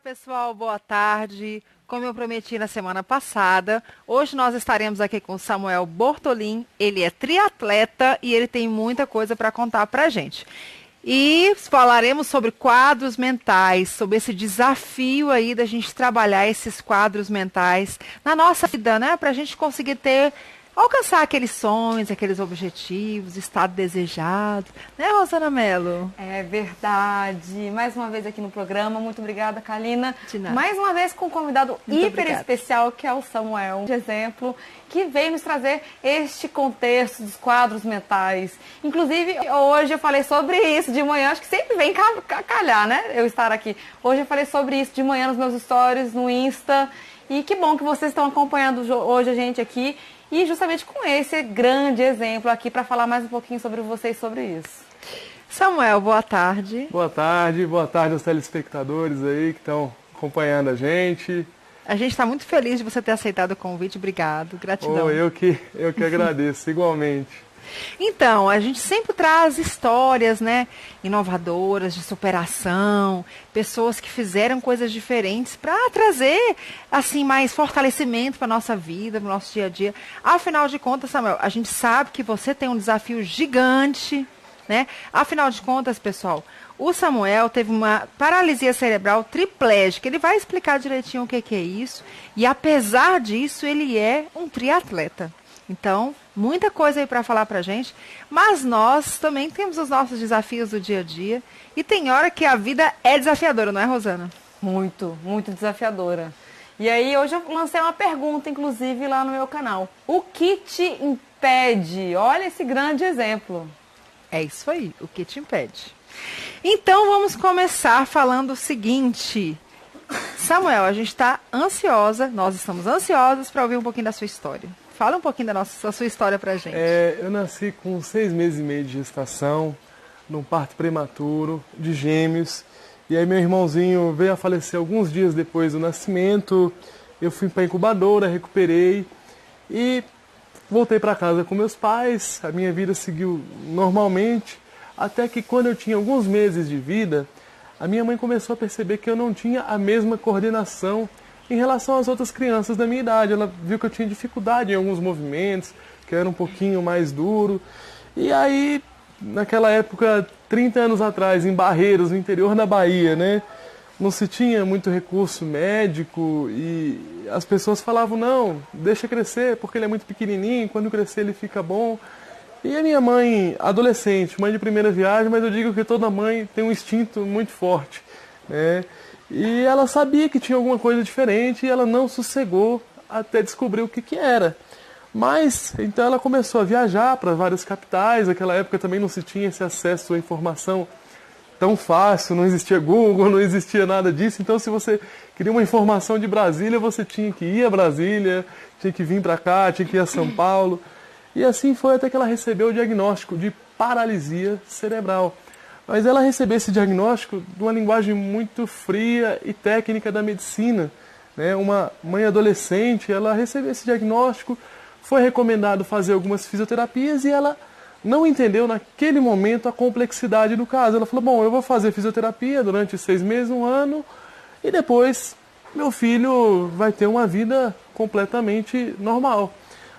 Pessoal, boa tarde. Como eu prometi na semana passada, hoje nós estaremos aqui com o Samuel Bortolin. Ele é triatleta e ele tem muita coisa para contar para a gente. E falaremos sobre quadros mentais, sobre esse desafio aí da gente trabalhar esses quadros mentais na nossa vida, né? Para a gente conseguir alcançar aqueles sonhos, aqueles objetivos, estado desejado, né, Rosana Mello? É verdade. Mais uma vez aqui no programa. Muito obrigada, Kalina. De nada. Mais uma vez com um convidado Muito hiper obrigada. especial, que é o Samuel, de exemplo, que veio nos trazer este contexto dos quadros mentais. Inclusive, hoje eu falei sobre isso de manhã, acho que sempre vem calhar, né, eu estar aqui. Hoje eu falei sobre isso de manhã nos meus stories, no Insta, e que bom que vocês estão acompanhando hoje a gente aqui. E justamente com esse grande exemplo aqui para falar mais um pouquinho sobre vocês sobre isso. Samuel, boa tarde. Boa tarde aos telespectadores aí que estão acompanhando a gente. A gente está muito feliz de você ter aceitado o convite. Obrigado, gratidão. Eu que agradeço, igualmente. Então, a gente sempre traz histórias, né, inovadoras, de superação, pessoas que fizeram coisas diferentes para trazer, assim, mais fortalecimento para a nossa vida, para o nosso dia a dia. Afinal de contas, Samuel, a gente sabe que você tem um desafio gigante, né? Afinal de contas, pessoal, o Samuel teve uma paralisia cerebral triplégica. Ele vai explicar direitinho o que é isso. E, apesar disso, ele é um triatleta. Então, muita coisa aí para falar pra gente, mas nós também temos os nossos desafios do dia a dia e tem hora que a vida é desafiadora, não é, Rosana? Muito, muito desafiadora. E aí hoje eu lancei uma pergunta, inclusive, lá no meu canal. O que te impede? Olha esse grande exemplo. É isso aí, o que te impede. Então, vamos começar falando o seguinte. Samuel, a gente está ansiosa, nós estamos ansiosos para ouvir um pouquinho da sua história. Fala um pouquinho da sua história pra gente. Eu nasci com 6 meses e meio de gestação, num parto prematuro, de gêmeos. E aí meu irmãozinho veio a falecer alguns dias depois do nascimento. Eu fui para a incubadora, recuperei e voltei para casa com meus pais. A minha vida seguiu normalmente, até que quando eu tinha alguns meses de vida, a minha mãe começou a perceber que eu não tinha a mesma coordenação em relação às outras crianças da minha idade. Ela viu que eu tinha dificuldade em alguns movimentos, que eu era um pouquinho mais duro. E aí, naquela época, 30 anos atrás, em Barreiros, no interior da Bahia, né, não se tinha muito recurso médico e as pessoas falavam, não, deixa crescer, porque ele é muito pequenininho, quando crescer ele fica bom. E a minha mãe, adolescente, mãe de primeira viagem, mas eu digo que toda mãe tem um instinto muito forte, né? E ela sabia que tinha alguma coisa diferente e ela não sossegou até descobrir o que era. Mas, então ela começou a viajar para várias capitais. Naquela época também não se tinha esse acesso à informação tão fácil, não existia Google, não existia nada disso. Então se você queria uma informação de Brasília, você tinha que ir a Brasília, tinha que vir para cá, tinha que ir a São Paulo. E assim foi até que ela recebeu o diagnóstico de paralisia cerebral. Mas ela recebeu esse diagnóstico de uma linguagem muito fria e técnica da medicina, né? Uma mãe adolescente, ela recebeu esse diagnóstico, foi recomendado fazer algumas fisioterapias e ela não entendeu naquele momento a complexidade do caso. Ela falou, bom, eu vou fazer fisioterapia durante 6 meses, 1 ano, e depois meu filho vai ter uma vida completamente normal.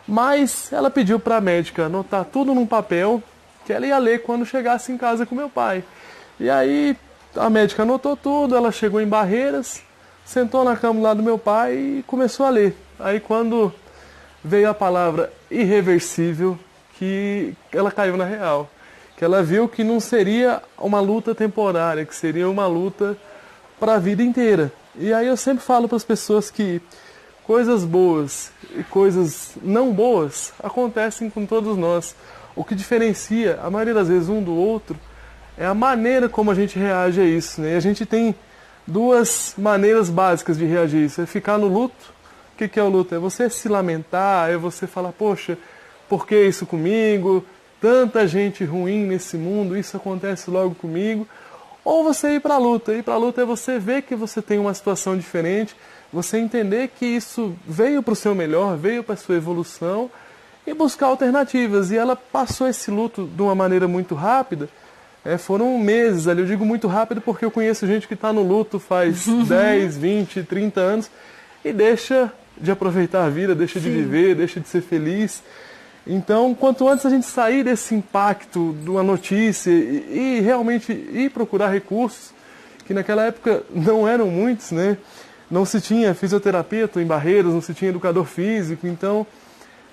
Mas ela pediu para a médica anotar tudo num papel, que ela ia ler quando chegasse em casa com meu pai. E aí a médica anotou tudo, ela chegou em Barreiras, sentou na cama lá do meu pai e começou a ler. Aí quando veio a palavra irreversível, que ela caiu na real. Que ela viu que não seria uma luta temporária, que seria uma luta para a vida inteira. E aí eu sempre falo para as pessoas que coisas boas e coisas não boas acontecem com todos nós. O que diferencia, a maioria das vezes, um do outro é a maneira como a gente reage a isso, né? E a gente tem 2 maneiras básicas de reagir a isso. É ficar no luto. O que é o luto? É você se lamentar, é você falar, poxa, por que isso comigo? Tanta gente ruim nesse mundo, isso acontece logo comigo. Ou você ir para a luta. Ir para a luta é você ver que você tem uma situação diferente, você entender que isso veio para o seu melhor, veio para a sua evolução, e buscar alternativas. E ela passou esse luto de uma maneira muito rápida, Foram meses ali, eu digo muito rápido porque eu conheço gente que está no luto faz 10, 20, 30 anos e deixa de aproveitar a vida, deixa de viver, deixa de ser feliz. Então, quanto antes a gente sair desse impacto de uma notícia e realmente ir procurar recursos, que naquela época não eram muitos, né? Não se tinha fisioterapia, estou em Barreiras, não se tinha educador físico, então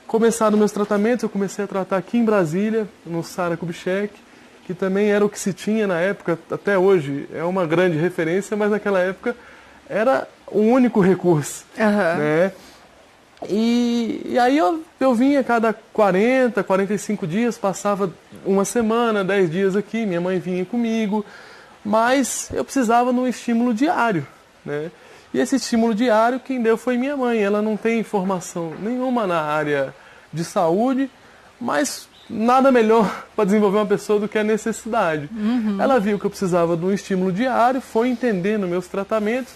começaram meus tratamentos, eu comecei a tratar aqui em Brasília, no Sara Kubitschek, que também era o que se tinha na época, até hoje é uma grande referência, mas naquela época era o único recurso, né? E aí eu vinha a cada 40, 45 dias, passava uma semana, 10 dias aqui, minha mãe vinha comigo, mas eu precisava de um estímulo diário, né? E esse estímulo diário quem deu foi minha mãe. Ela não tem formação nenhuma na área de saúde, mas nada melhor para desenvolver uma pessoa do que a necessidade. Ela viu que eu precisava de um estímulo diário, foi entendendo meus tratamentos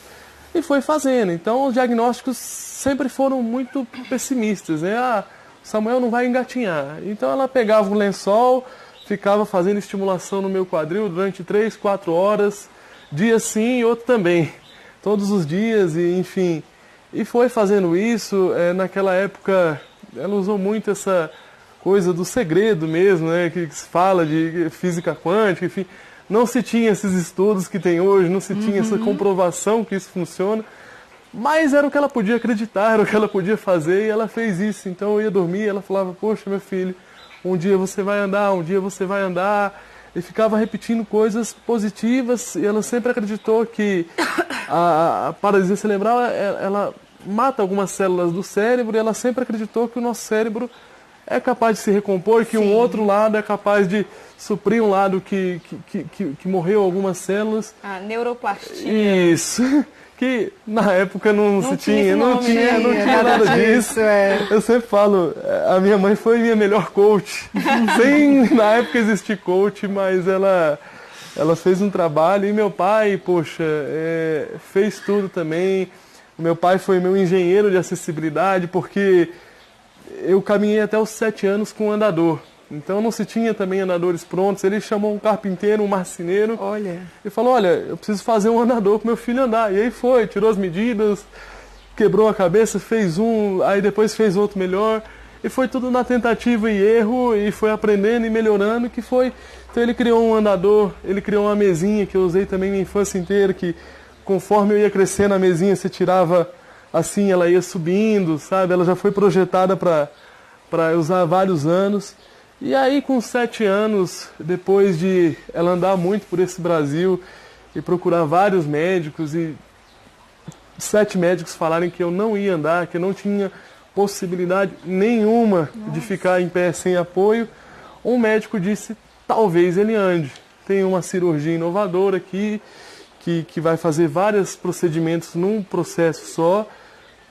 e foi fazendo. Então os diagnósticos sempre foram muito pessimistas, né? Samuel não vai engatinhar. Então ela pegava um lençol, ficava fazendo estimulação no meu quadril durante 3, 4 horas, dia sim e outro também. Todos os dias, e enfim, e foi fazendo isso. Naquela época ela usou muito essa coisa do segredo mesmo, né, que se fala de física quântica, enfim, não se tinha esses estudos que tem hoje, não se tinha essa comprovação que isso funciona, mas era o que ela podia acreditar, era o que ela podia fazer, e ela fez isso. Então eu ia dormir, ela falava: poxa, meu filho, um dia você vai andar, um dia você vai andar. E ficava repetindo coisas positivas, e ela sempre acreditou que a paralisia cerebral ela mata algumas células do cérebro, e ela sempre acreditou que o nosso cérebro é capaz de se recompor, que um outro lado é capaz de suprir um lado que morreu algumas células. A neuroplastia. Isso. Que na época não tinha nada disso. Eu sempre falo, a minha mãe foi minha melhor coach. Sem na época existir coach, mas ela fez um trabalho. E meu pai, poxa, fez tudo também. O meu pai foi meu engenheiro de acessibilidade, porque eu caminhei até os 7 anos com um andador. Então não se tinha também andadores prontos. Ele chamou um carpinteiro, um marceneiro, e falou: olha, eu preciso fazer um andador para meu filho andar. E aí foi, tirou as medidas, quebrou a cabeça, fez um, aí depois fez outro melhor. E foi tudo na tentativa e erro, e foi aprendendo e melhorando, que foi. Então ele criou um andador, ele criou uma mesinha que eu usei também minha infância inteira, que conforme eu ia crescendo a mesinha, você tirava assim, ela ia subindo, sabe? Ela já foi projetada para usar há vários anos. E aí, com 7 anos, depois de ela andar muito por esse Brasil e procurar vários médicos, e 7 médicos falarem que eu não ia andar, que eu não tinha possibilidade nenhuma de ficar em pé sem apoio, um médico disse: talvez ele ande. Tem uma cirurgia inovadora aqui, que vai fazer vários procedimentos num processo só,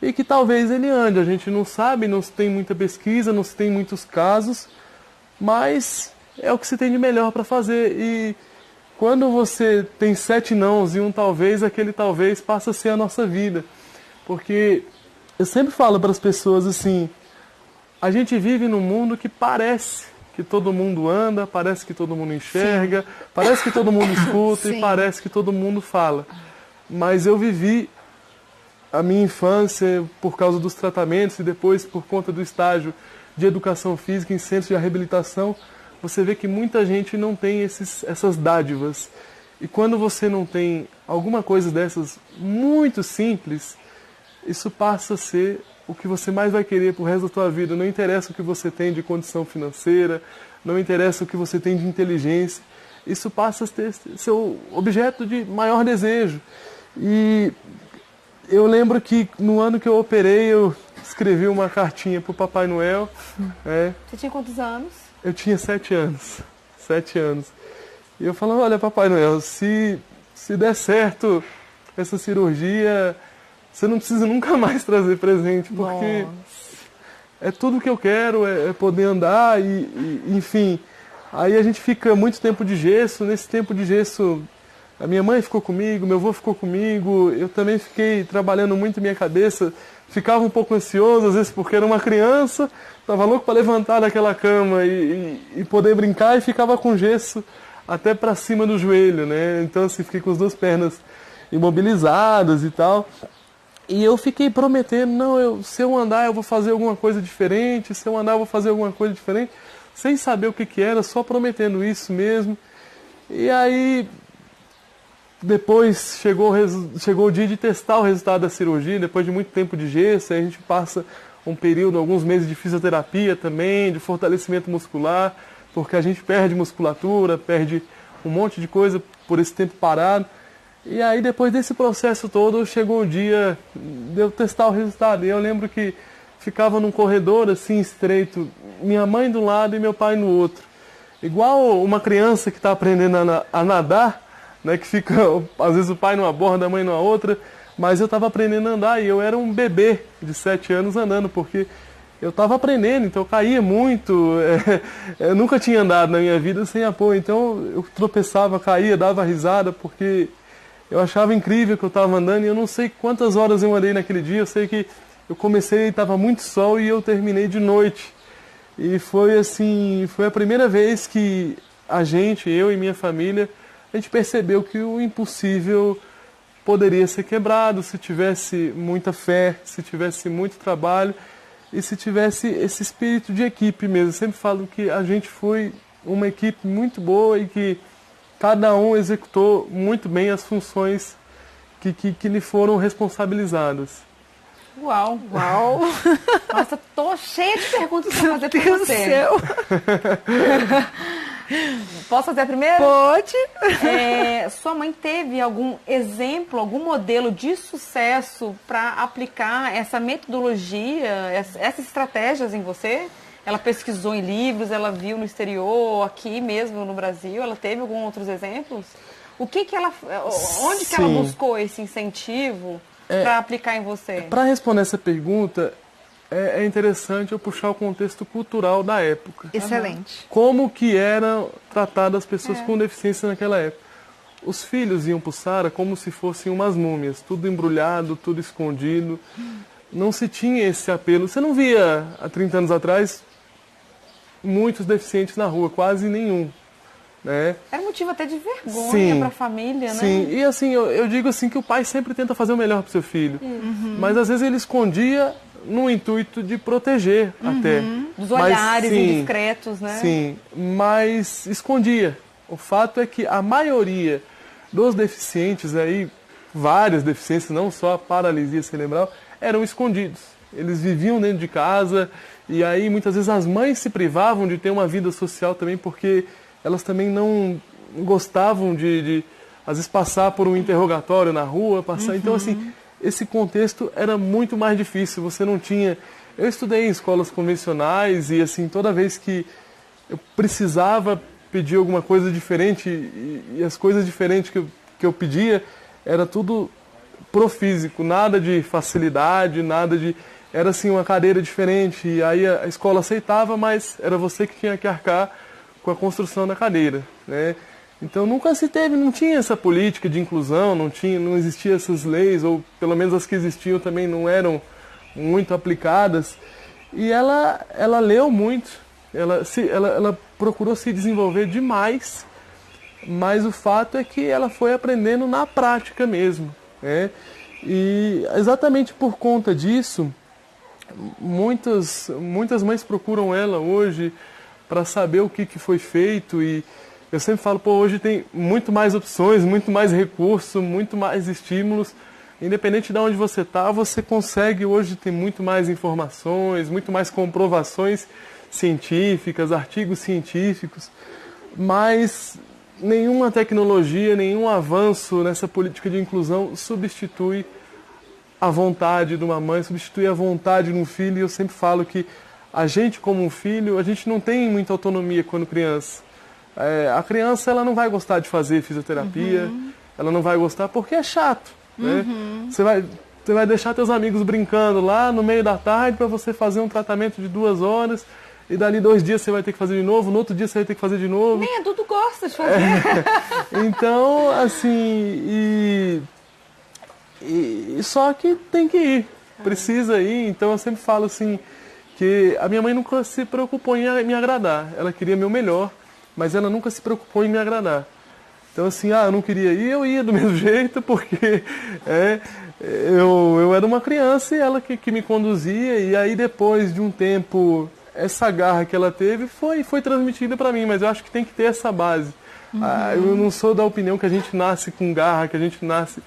e que talvez ele ande. A gente não sabe, não se tem muita pesquisa, não se tem muitos casos, mas é o que se tem de melhor para fazer. E quando você tem 7 nãos e um talvez, aquele talvez passa a ser a nossa vida. Porque eu sempre falo para as pessoas assim, a gente vive num mundo que parece que todo mundo anda, parece que todo mundo enxerga, parece que todo mundo escuta e parece que todo mundo fala. Mas eu vivi a minha infância por causa dos tratamentos e depois por conta do estágio de educação física em centros de reabilitação. Você vê que muita gente não tem essas dádivas. E quando você não tem alguma coisa dessas muito simples, isso passa a ser o que você mais vai querer pro resto da tua vida. Não interessa o que você tem de condição financeira, não interessa o que você tem de inteligência. Isso passa a ser seu objeto de maior desejo. E eu lembro que no ano que eu operei, eu escrevi uma cartinha pro Papai Noel. Você tinha quantos anos? Eu tinha 7 anos. 7 anos. E eu falava: olha, Papai Noel, se der certo essa cirurgia, você não precisa nunca mais trazer presente, porque é tudo que eu quero, é poder andar e enfim. Aí a gente fica muito tempo de gesso. Nesse tempo de gesso, a minha mãe ficou comigo, meu avô ficou comigo, eu também fiquei trabalhando muito minha cabeça, ficava um pouco ansioso, às vezes porque era uma criança, estava louco para levantar daquela cama e poder brincar, e ficava com gesso até para cima do joelho, né? Então, assim, fiquei com as duas pernas imobilizadas e tal. E eu fiquei prometendo, não, se eu andar eu vou fazer alguma coisa diferente, se eu andar eu vou fazer alguma coisa diferente, sem saber o que era, só prometendo isso mesmo. E aí, depois chegou o dia de testar o resultado da cirurgia, depois de muito tempo de gesso, aí a gente passa um período, alguns meses de fisioterapia também, de fortalecimento muscular, porque a gente perde musculatura, perde um monte de coisa por esse tempo parado. E aí, depois desse processo todo, chegou o dia de eu testar o resultado. E eu lembro que ficava num corredor assim, estreito, minha mãe de um lado e meu pai no outro. Igual uma criança que está aprendendo a nadar, né, que fica, às vezes o pai numa borda, a mãe numa outra, mas eu estava aprendendo a andar e eu era um bebê de 7 anos andando, porque eu estava aprendendo, então eu caía muito, eu nunca tinha andado na minha vida sem apoio, então eu tropeçava, caía, dava risada, porque eu achava incrível que eu estava andando e eu não sei quantas horas eu andei naquele dia, eu sei que eu comecei, estava muito sol e eu terminei de noite. E foi assim, foi a primeira vez que a gente, eu e minha família, a gente percebeu que o impossível poderia ser quebrado se tivesse muita fé, se tivesse muito trabalho e se tivesse esse espírito de equipe mesmo. Eu sempre falo que a gente foi uma equipe muito boa e que cada um executou muito bem as funções que lhe foram responsabilizadas. Uau! Uau! Nossa, tô cheia de perguntas para fazer para Deus do você. céu! Posso fazer a primeira? Pode! Sua mãe teve algum exemplo, algum modelo de sucesso para aplicar essa metodologia, essas estratégias em você? Ela pesquisou em livros, ela viu no exterior, aqui mesmo no Brasil, ela teve alguns outros exemplos? Onde que ela buscou esse incentivo para aplicar em você? Para responder essa pergunta, é interessante eu puxar o contexto cultural da época. Excelente. Como que eram tratadas as pessoas com deficiência naquela época. Os filhos iam para o Saara como se fossem umas múmias, tudo embrulhado, tudo escondido. Não se tinha esse apelo. Você não via, há 30 anos atrás, muitos deficientes na rua, quase nenhum. Né? Era motivo até de vergonha para a família, né? Sim, e assim, eu digo assim que o pai sempre tenta fazer o melhor para o seu filho. Mas às vezes ele escondia no intuito de proteger até. Dos olhares indiscretos, né? Sim, mas escondia. O fato é que a maioria dos deficientes aí, várias deficiências, não só a paralisia cerebral, eram escondidos. Eles viviam dentro de casa e aí muitas vezes as mães se privavam de ter uma vida social também porque elas também não gostavam de às vezes passar por um interrogatório na rua, passar. Então assim, esse contexto era muito mais difícil. Você não tinha. Eu estudei em escolas convencionais e assim toda vez que eu precisava pedir alguma coisa diferente e as coisas diferentes que eu pedia era tudo pro físico, nada de facilidade, nada de. Era assim uma cadeira diferente e aí a escola aceitava, mas era você que tinha que arcar com a construção da cadeira, né? Então nunca não tinha essa política de inclusão, não existia essas leis, ou pelo menos as que existiam também não eram muito aplicadas. E ela leu muito, ela procurou se desenvolver demais, mas o fato é que ela foi aprendendo na prática mesmo, né? E exatamente por conta disso, muitas mães procuram ela hoje para saber o que foi feito e eu sempre falo, hoje tem muito mais opções, muito mais recurso, muito mais estímulos. Independente de onde você está, você consegue hoje ter muito mais informações, muito mais comprovações científicas, artigos científicos, mas nenhuma tecnologia, nenhum avanço nessa política de inclusão substitui a vontade de uma mãe, substitui a vontade de um filho. E eu sempre falo que a gente, como um filho, a gente não tem muita autonomia quando criança. A criança ela não vai gostar de fazer fisioterapia, ela não vai gostar porque é chato. Né? Você vai deixar teus amigos brincando lá no meio da tarde para você fazer um tratamento de 2 horas e dali 2 dias você vai ter que fazer de novo, no outro dia você vai ter que fazer de novo. Nem adulto gosta de fazer. Então, assim, só que tem que ir, precisa ir. Então eu sempre falo assim, que a minha mãe nunca se preocupou em me agradar, ela queria meu melhor. mas ela nunca se preocupou em me agradar. Então, assim, eu não queria ir, eu ia do mesmo jeito, porque eu era uma criança e ela que me conduzia. E aí, depois de um tempo, essa garra que ela teve foi transmitida para mim, mas eu acho que tem que ter essa base. Eu não sou da opinião que a gente nasce com garra, que a gente nasce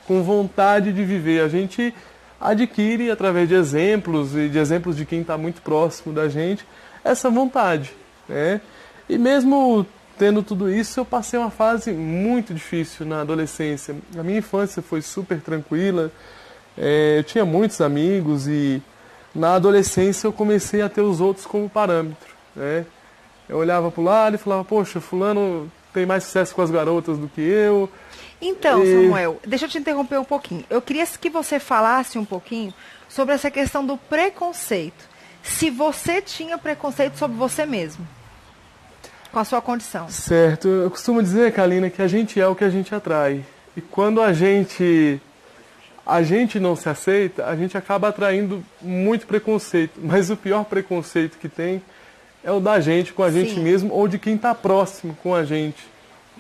com vontade de viver. A gente adquire, através de exemplos e de exemplos de quem está muito próximo da gente, essa vontade, né? E mesmo tendo tudo isso, eu passei uma fase muito difícil na adolescência. A minha infância foi super tranquila, eu tinha muitos amigos e na adolescência eu comecei a ter os outros como parâmetro, né? Eu olhava para o lado e falava, poxa, fulano tem mais sucesso com as garotas do que eu. Então, Samuel, deixa eu te interromper um pouquinho. Eu queria que você falasse um pouquinho sobre essa questão do preconceito. Se você tinha preconceito sobre você mesmo, com a sua condição. Certo. Eu costumo dizer, Kalina, que a gente é o que a gente atrai. E quando a gente não se aceita, a gente acaba atraindo muito preconceito. Mas o pior preconceito que tem é o da gente com a gente mesmo ou de quem está próximo com a gente.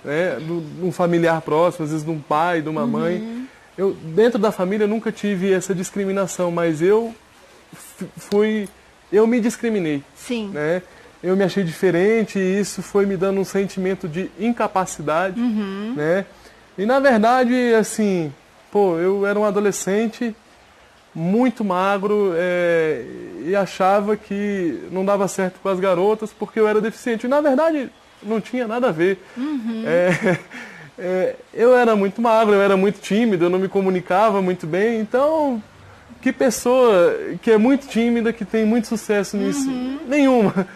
Né? De um familiar próximo, às vezes de um pai, de uma mãe. Eu, dentro da família, nunca tive essa discriminação, mas eu me discriminei. Sim. Né? Eu me achei diferente e isso foi me dando um sentimento de incapacidade, né? E na verdade, assim, eu era um adolescente muito magro e achava que não dava certo com as garotas porque eu era deficiente. E na verdade, não tinha nada a ver. Eu era muito magro, eu era muito tímido, eu não me comunicava muito bem, então... Que pessoa que é muito tímida, que tem muito sucesso nisso? Nenhuma.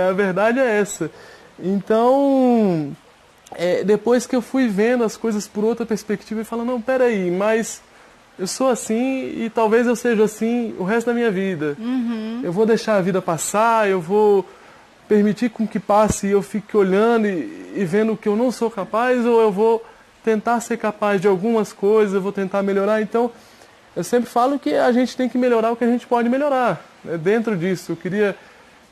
A verdade é essa. Então, depois que eu fui vendo as coisas por outra perspectiva e falando, não, peraí, mas eu sou assim e talvez eu seja assim o resto da minha vida. Eu vou deixar a vida passar, eu vou permitir com que passe e eu fique olhando e vendo que eu não sou capaz, ou eu vou tentar ser capaz de algumas coisas, eu vou tentar melhorar. Então, eu sempre falo que a gente tem que melhorar o que a gente pode melhorar. Né? Dentro disso, eu queria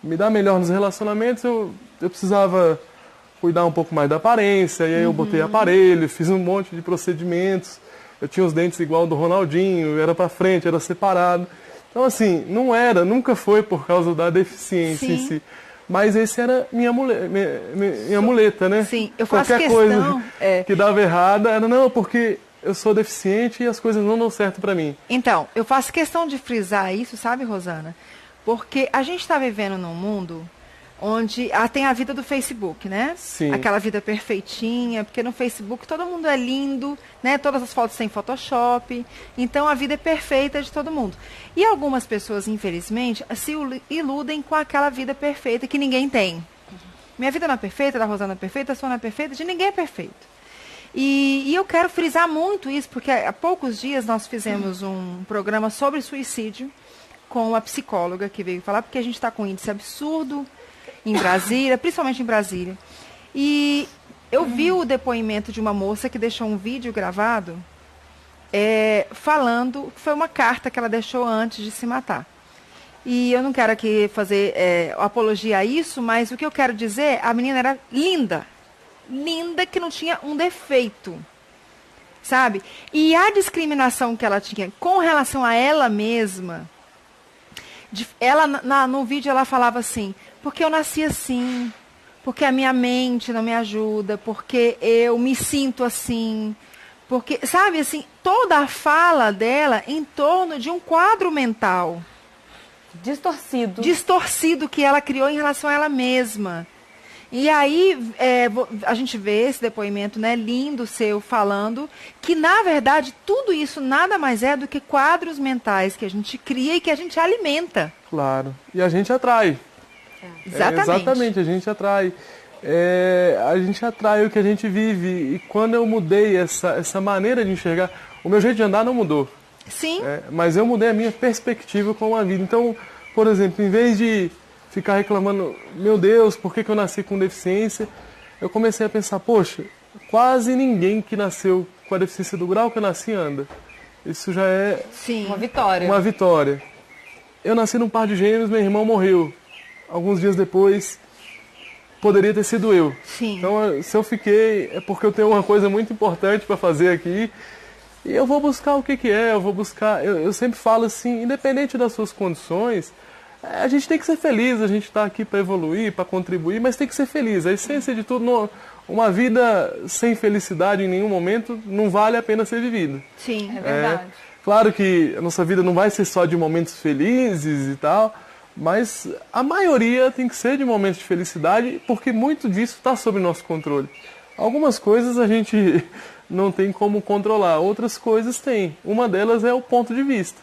me dar melhor nos relacionamentos, eu precisava cuidar um pouco mais da aparência, e aí eu botei aparelho, fiz um monte de procedimentos, eu tinha os dentes igual ao do Ronaldinho, era para frente, era separado. Então, assim, nunca foi por causa da deficiência em si. Mas esse era minha muleta, né? Sim, eu faço Qualquer coisa que dava errada, era não, porque eu sou deficiente e as coisas não dão certo para mim. Então, eu faço questão de frisar isso, sabe, Rosana? Porque a gente está vivendo num mundo onde tem a vida do Facebook, né? Sim. Aquela vida perfeitinha, porque no Facebook todo mundo é lindo, né? Todas as fotos têm Photoshop, então a vida é perfeita de todo mundo. E algumas pessoas, infelizmente, se iludem com aquela vida perfeita que ninguém tem. Minha vida não é perfeita, da Rosana é perfeita, a sua não é perfeita, de ninguém é perfeito. E eu quero frisar muito isso, porque há poucos dias nós fizemos um programa sobre suicídio com uma psicóloga que veio falar, porque a gente está com um índice absurdo em Brasília, principalmente em Brasília. E eu vi o depoimento de uma moça que deixou um vídeo gravado falando que foi uma carta que ela deixou antes de se matar. E eu não quero aqui fazer apologia a isso, mas o que eu quero dizer, a menina era linda. Linda, que não tinha um defeito, sabe? E a discriminação que ela tinha com relação a ela mesma, no vídeo ela falava assim, porque eu nasci assim, porque a minha mente não me ajuda, porque eu me sinto assim, porque, sabe, assim, toda a fala dela em torno de um quadro mental distorcido que ela criou em relação a ela mesma. E aí a gente vê esse depoimento, né, lindo seu, falando que, na verdade, tudo isso nada mais é do que quadros mentais que a gente cria e que a gente alimenta. Claro. E a gente atrai. Exatamente. A gente atrai. A gente atrai o que a gente vive. E quando eu mudei essa maneira de enxergar, o meu jeito de andar não mudou. Sim. Mas eu mudei a minha perspectiva com a vida. Então, por exemplo, em vez de ficar reclamando, meu Deus, por que eu nasci com deficiência? Eu comecei a pensar, poxa, quase ninguém que nasceu com a deficiência do grau que eu nasci anda. Isso já é uma vitória. Uma vitória. Eu nasci num par de gêmeos, meu irmão morreu. Alguns dias depois, poderia ter sido eu. Sim. Então, se eu fiquei, é porque eu tenho uma coisa muito importante para fazer aqui. E eu vou buscar o que é, eu vou buscar... Eu sempre falo assim, independente das suas condições, a gente tem que ser feliz, a gente está aqui para evoluir, para contribuir, mas tem que ser feliz. A essência de tudo, uma vida sem felicidade em nenhum momento não vale a pena ser vivida. Sim. É verdade. Claro que a nossa vida não vai ser só de momentos felizes e tal, mas a maioria tem que ser de momentos de felicidade, porque muito disso está sob nosso controle. Algumas coisas a gente não tem como controlar, outras coisas tem. Uma delas é o ponto de vista.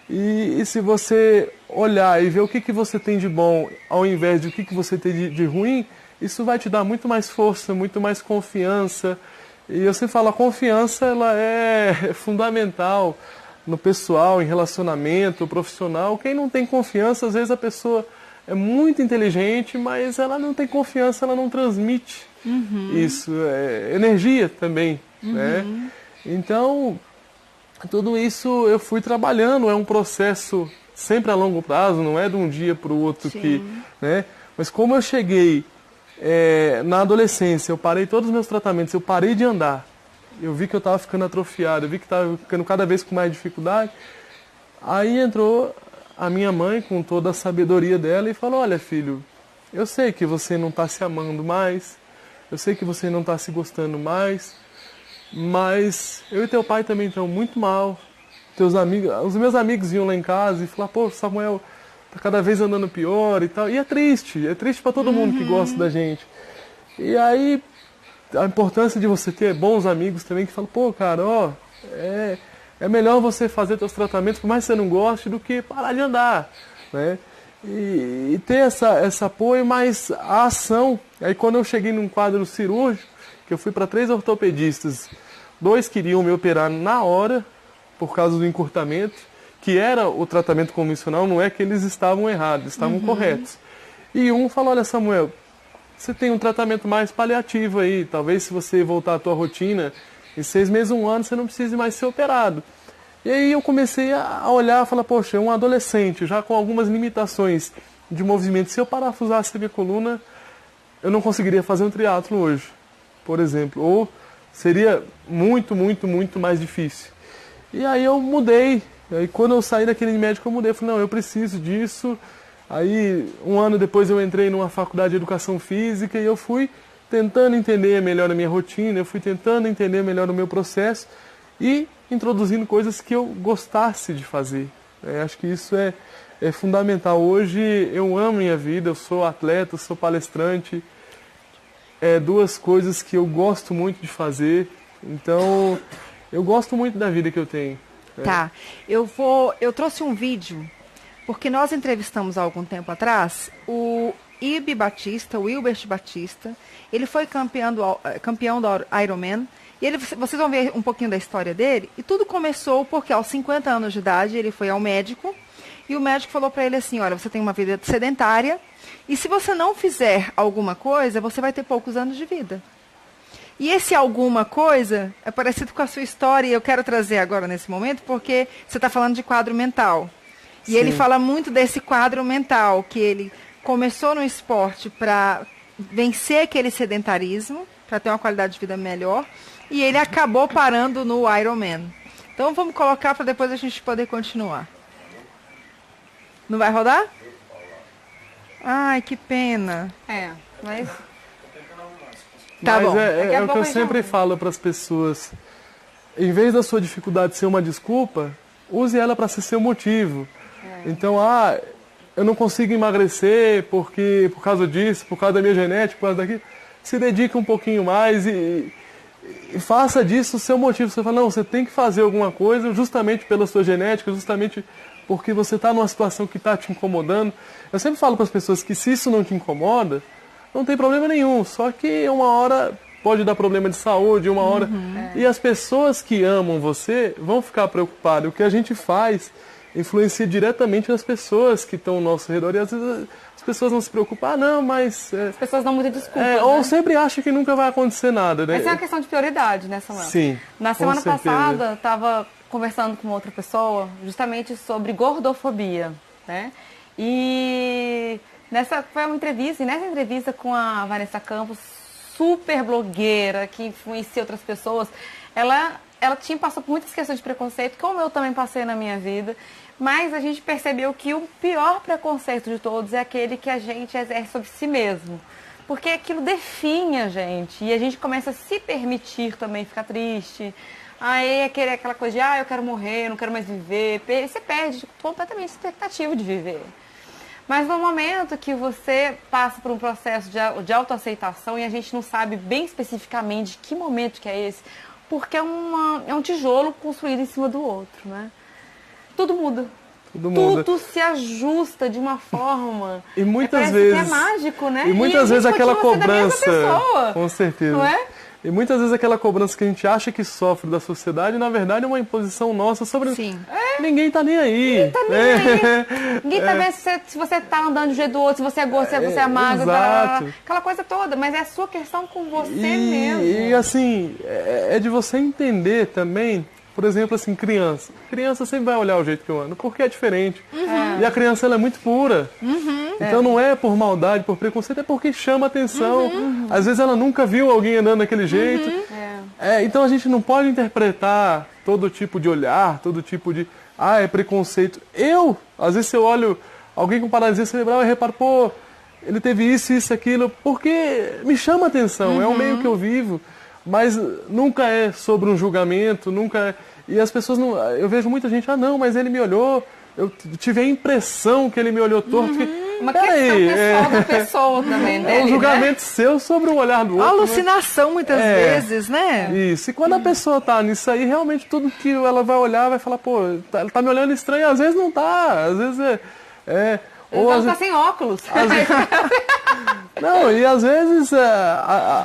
E se você olhar e ver o que você tem de bom, ao invés de o que você tem de ruim, isso vai te dar muito mais força, muito mais confiança. E eu sempre falo, a confiança ela é fundamental no pessoal, em relacionamento, profissional. Quem não tem confiança, às vezes a pessoa é muito inteligente, mas ela não tem confiança, ela não transmite isso. É energia também, né? Então, tudo isso eu fui trabalhando, é um processo sempre a longo prazo, não é de um dia para o outro. Né? Mas como eu cheguei na adolescência, eu parei todos os meus tratamentos, eu parei de andar, eu vi que eu estava ficando atrofiado, eu vi que estava ficando cada vez com mais dificuldade. Aí entrou a minha mãe com toda a sabedoria dela e falou, olha filho, eu sei que você não está se amando mais, eu sei que você não está se gostando mais, mas eu e teu pai também estão muito mal. Teus amigos, os meus amigos iam lá em casa e falavam, pô, Samuel tá cada vez andando pior e tal. E é triste para todo mundo que gosta da gente. E aí, a importância de você ter bons amigos também que falam, pô, cara, é melhor você fazer teus tratamentos, por mais que você não goste, do que parar de andar, né? E ter esse apoio, mas a ação. Aí quando eu cheguei num quadro cirúrgico, que eu fui para 3 ortopedistas, 2 queriam me operar na hora, por causa do encurtamento, que era o tratamento convencional, não é que eles estavam errados, estavam corretos. E um falou, olha Samuel, você tem um tratamento mais paliativo aí, talvez se você voltar à tua rotina, em 6 meses, 1 ano, você não precise mais ser operado. E aí eu comecei a olhar e falar, poxa, um adolescente, já com algumas limitações de movimento, se eu parafusasse a minha coluna, eu não conseguiria fazer um triatlo hoje, por exemplo, ou seria muito, muito, muito mais difícil. E aí eu mudei, aí quando eu saí daquele médico eu mudei, eu falei, não, eu preciso disso. Aí 1 ano depois eu entrei numa faculdade de educação física e eu fui tentando entender melhor a minha rotina, eu fui tentando entender melhor o meu processo e introduzindo coisas que eu gostasse de fazer. Acho que isso é fundamental. Hoje eu amo minha vida, eu sou atleta, eu sou palestrante, 2 coisas que eu gosto muito de fazer, então eu gosto muito da vida que eu tenho. Tá, eu trouxe um vídeo, porque nós entrevistamos há algum tempo atrás o Wilbert Batista, ele foi campeão do Ironman, e vocês vão ver um pouquinho da história dele, e tudo começou porque aos 50 anos de idade ele foi ao médico, e o médico falou para ele assim, olha, você tem uma vida sedentária, e se você não fizer alguma coisa, você vai ter poucos anos de vida. E esse alguma coisa é parecido com a sua história, e eu quero trazer agora nesse momento, porque você está falando de quadro mental. E Sim. ele fala muito desse quadro mental, que ele começou no esporte para vencer aquele sedentarismo, para ter uma qualidade de vida melhor, e ele acabou parando no Ironman. Então vamos colocar para depois a gente poder continuar. Não vai rodar? Ai, que pena. Mas... Tá bom. É o que eu sempre falo para as pessoas. Em vez da sua dificuldade ser uma desculpa, use ela para ser seu motivo. Então, eu não consigo emagrecer porque por causa disso, por causa da minha genética, por causa daquilo. Se dedique um pouquinho mais e faça disso o seu motivo. Você fala, não, você tem que fazer alguma coisa justamente pela sua genética, justamente porque você está numa situação que está te incomodando. Eu sempre falo para as pessoas que se isso não te incomoda, não tem problema nenhum, só que uma hora pode dar problema de saúde, uma hora... E as pessoas que amam você vão ficar preocupadas. O que a gente faz influencia diretamente nas pessoas que estão ao nosso redor. E às vezes as pessoas não se preocupam, não, mas... As pessoas dão muita desculpa, ou sempre acham que nunca vai acontecer nada, né? Mas é uma questão de prioridade, né, Samuel? Sim, Na semana com certeza. passada, estava conversando com outra pessoa justamente sobre gordofobia, né? E Foi uma entrevista, e nessa entrevista com a Vanessa Campos, super blogueira, que influencia outras pessoas, ela passou por muitas questões de preconceito, como eu também passei na minha vida, mas a gente percebeu que o pior preconceito de todos é aquele que a gente exerce sobre si mesmo. Porque aquilo define a gente, e a gente começa a se permitir também ficar triste. Aí é aquela coisa de, eu quero morrer, não quero mais viver. Você perde completamente a expectativa de viver. Mas no momento que você passa por um processo de autoaceitação, e a gente não sabe bem especificamente que momento que é esse, porque é um tijolo construído em cima do outro, né? Tudo muda. Tudo se ajusta de uma forma. E muitas vezes que é mágico, né? E muitas vezes aquela cobrança, com certeza. Não é? E muitas vezes aquela cobrança que a gente acha que sofre da sociedade, na verdade é uma imposição nossa sobre... Sim. Ninguém tá nem aí. Ninguém tá nem aí. Ninguém tá vendo se você tá andando do jeito do outro, se você é gordo, se você é magro, blá, blá, blá, aquela coisa toda. Mas é a sua questão com você mesmo. E assim, é de você entender também, por exemplo, assim, criança. Criança sempre vai olhar o jeito que eu ando, porque é diferente. E a criança, ela é muito pura. Então não é por maldade, por preconceito, é porque chama atenção. Às vezes ela nunca viu alguém andando daquele jeito. Então a gente não pode interpretar todo tipo de olhar, todo tipo de... é preconceito. Às vezes eu olho alguém com paralisia cerebral e reparo, pô, ele teve isso, aquilo, porque me chama atenção, é o meio que eu vivo. Mas nunca é sobre um julgamento, nunca é... E as pessoas não... Eu vejo muita gente, não, mas ele me olhou, eu tive a impressão que ele me olhou torto. Uma questão pessoal da pessoa também, né? É um julgamento seu sobre o olhar do outro. Alucinação, muitas vezes, né? Isso. E quando a pessoa tá nisso aí, realmente tudo que ela vai olhar, vai falar, pô, tá me olhando estranho. Às vezes não tá, às vezes ou às vezes tá sem óculos. Não, e às vezes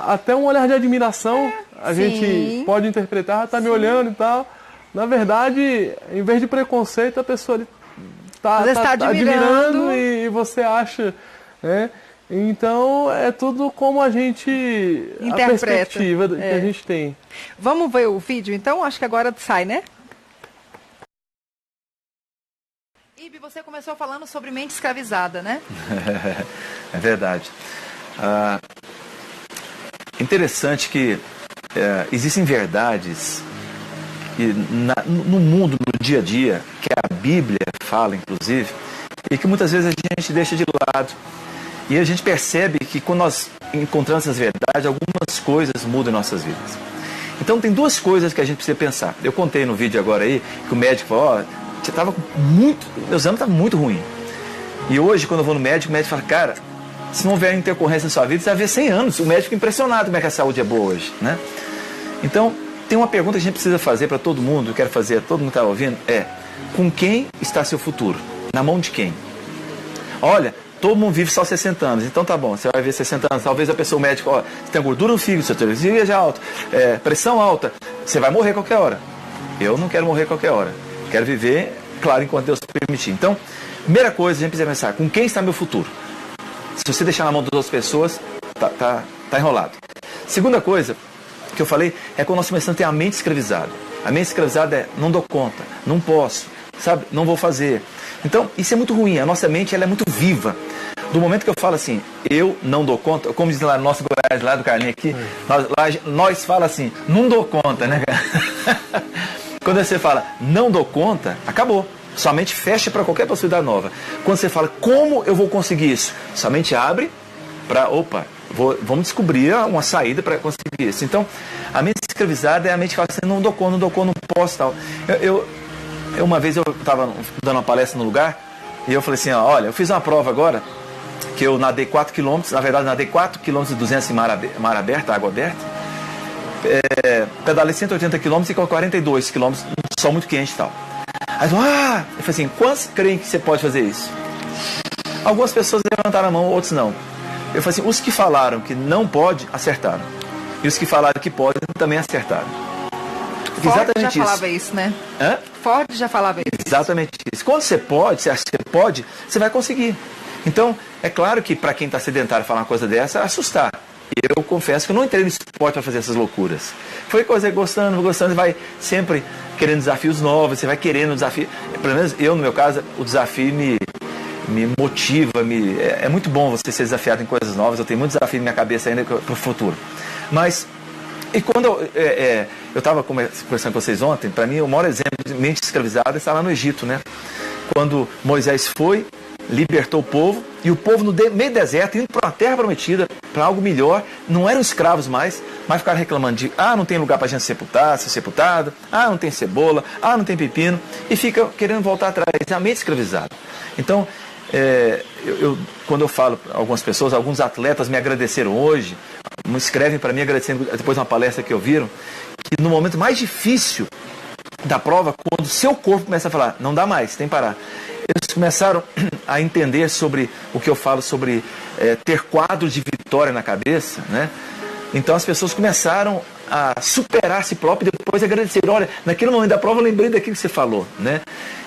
até um olhar de admiração a gente pode interpretar, tá me olhando e tal. Na verdade, em vez de preconceito, a pessoa ali tá admirando e você acha, né? Então, é tudo como a gente interpreta. A perspectiva que a gente tem. Vamos ver o vídeo, então? Acho que agora sai, né? Ibe, você começou falando sobre mente escravizada, né? É verdade. Interessante que existem verdades que no mundo, no dia a dia, que a Bíblia fala, inclusive, e que muitas vezes a gente deixa de lado. E a gente percebe que quando nós encontramos essas verdades, algumas coisas mudam em nossas vidas. Então tem duas coisas que a gente precisa pensar. Eu contei no vídeo agora aí, que o médico falou, você estava meu exame estava muito ruim. E hoje, quando eu vou no médico, o médico fala, cara, se não houver intercorrência na sua vida, você vai ver 100 anos. O médico fica impressionado como é que a saúde é boa hoje, né? Então, tem uma pergunta que a gente precisa fazer para todo mundo, eu quero fazer a todo mundo que está ouvindo, com quem está seu futuro? Na mão de quem? Olha, todo mundo vive só 60 anos, então tá bom, você vai ver 60 anos, talvez a pessoa, o médico, você tem gordura no fígado, sua triglicerídeos é alta, pressão alta, você vai morrer a qualquer hora. Eu não quero morrer a qualquer hora, quero viver, claro, enquanto Deus permitir. Então, primeira coisa, a gente precisa pensar, com quem está meu futuro? Se você deixar na mão das outras pessoas, tá enrolado. Segunda coisa que eu falei é quando nós começamos a ter a mente escravizada. A mente escravizada não dou conta, não posso, sabe, não vou fazer. Então, isso é muito ruim, a nossa mente ela é muito viva. Do momento que eu falo assim, eu não dou conta, como diz lá no nosso Goiás, lá do Carlinhos aqui, nós fala assim, não dou conta, né, cara? Quando você fala, não dou conta, acabou. Sua mente fecha para qualquer possibilidade nova. Quando você fala, como eu vou conseguir isso? Sua mente abre para, vamos descobrir uma saída para conseguir isso. Então, a mente escravizada é a mente que fala assim, não dou conta, não posso, tal. Uma vez eu estava dando uma palestra no lugar, e eu falei assim, olha, eu fiz uma prova agora, que eu nadei 4 km, na verdade nadei 4 km e 200 em mar aberto, água aberta, pedalei 180 km e 42 km, sol muito quente e tal. Aí eu falei assim, quantos creem que você pode fazer isso? Algumas pessoas levantaram a mão, outros não. Eu falei assim, os que falaram que não pode, acertaram. E os que falaram que pode, também acertaram. Ford já falava isso, né? Ford já falava isso. Exatamente isso. Quando você pode, você acha que você pode, você vai conseguir. Então, é claro que para quem está sedentário falar uma coisa dessa, assustar. Eu confesso que eu não entrei no esporte para fazer essas loucuras. Foi coisa gostando, você vai sempre querendo desafios novos, você vai querendo desafio. Pelo menos eu, no meu caso, o desafio me motiva, é muito bom você ser desafiado em coisas novas. Eu tenho muito desafio na minha cabeça ainda para o futuro. Mas, e quando eu estava conversando com vocês ontem, para mim o maior exemplo de mente escravizada está lá no Egito, né? Quando Moisés foi, libertou o povo, e o povo no meio deserto, indo para uma terra prometida, para algo melhor, não eram escravos mais, mas ficaram reclamando de, não tem lugar para a gente ser sepultado, não tem cebola, não tem pepino, e fica querendo voltar atrás, é a mente escravizada. Então, quando eu falo para algumas pessoas, alguns atletas me agradeceram hoje, me escrevem para mim agradecendo depois de uma palestra que ouviram, que no momento mais difícil da prova, quando o seu corpo começa a falar, não dá mais, tem que parar. Eles começaram a entender sobre o que eu falo sobre ter quadros de vitória na cabeça, né? Então as pessoas começaram a superar a si próprio e depois agradecer. Olha, naquele momento da prova eu lembrei daquilo que você falou, né?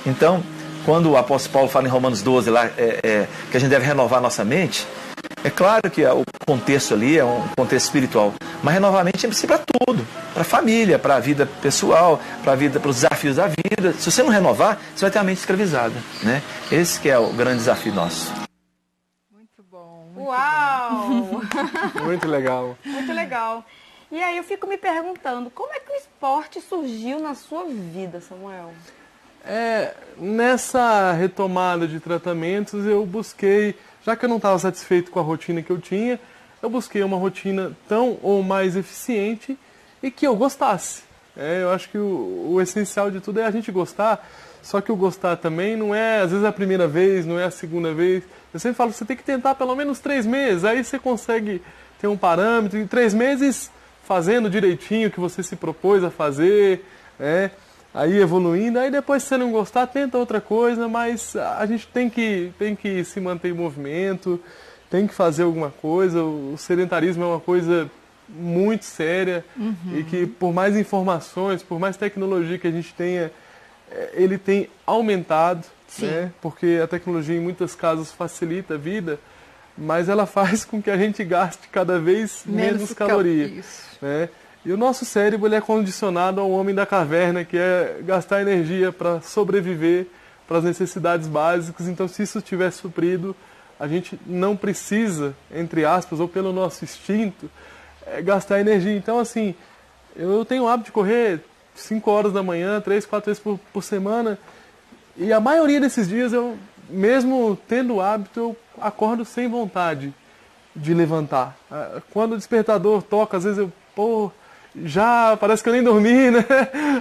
Então, quando o apóstolo Paulo fala em Romanos 12 lá, que a gente deve renovar a nossa mente, é claro que o contexto ali é um contexto espiritual, mas renovar a mente é para tudo, para a família, para a vida pessoal, para os desafios da vida. Se você não renovar, você vai ter a mente escravizada, né? Esse que é o grande desafio nosso. Muito bom. Uau! Muito legal. Muito legal. E aí eu fico me perguntando, como é que o esporte surgiu na sua vida, Samuel? Nessa retomada de tratamentos, eu busquei, já que eu não estava satisfeito com a rotina que eu tinha, eu busquei uma rotina tão ou mais eficiente e que eu gostasse. Eu acho que o essencial de tudo é a gente gostar, só que o gostar também não é, às vezes, a primeira vez, não é a segunda vez. Eu sempre falo, você tem que tentar pelo menos 3 meses, aí você consegue ter um parâmetro, e 3 meses fazendo direitinho o que você se propôs a fazer, aí evoluindo, aí depois se você não gostar, tenta outra coisa, mas a gente tem que se manter em movimento, tem que fazer alguma coisa. O sedentarismo é uma coisa muito séria e que por mais informações, por mais tecnologia que a gente tenha, ele tem aumentado, né? Porque a tecnologia em muitos casos facilita a vida, mas ela faz com que a gente gaste cada vez menos caloria, né? E o nosso cérebro ele é condicionado ao homem da caverna, que é gastar energia para sobreviver, para as necessidades básicas. Então, se isso estiver suprido, a gente não precisa, entre aspas, ou pelo nosso instinto, gastar energia. Então, assim, eu tenho o hábito de correr 5 horas da manhã, 3, 4 vezes por semana. E a maioria desses dias, eu, mesmo tendo o hábito, eu acordo sem vontade de levantar. Quando o despertador toca, às vezes já parece que eu nem dormi, né?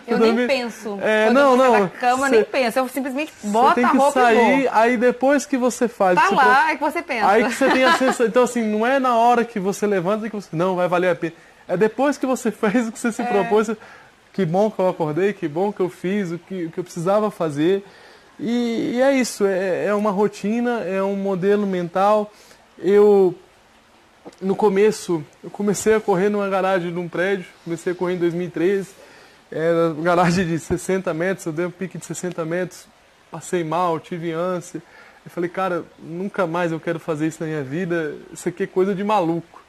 Eu nem penso. Quando eu saio da cama, nem penso. Eu simplesmente boto a roupa e vou. Tem que sair, aí depois que você faz... é que você pensa. Aí que você tem a sensação... Então, assim, não é na hora que você levanta que você... Não, vai valer a pena. É depois que você fez o que você se propôs. Que bom que eu acordei, que bom que eu fiz o que eu precisava fazer. E é isso, é uma rotina, é um modelo mental. No começo, eu comecei a correr numa garagem de um prédio, comecei a correr em 2013, era uma garagem de 60 metros, eu dei um pique de 60 metros, passei mal, tive ânsia. Eu falei, cara, nunca mais eu quero fazer isso na minha vida, isso aqui é coisa de maluco.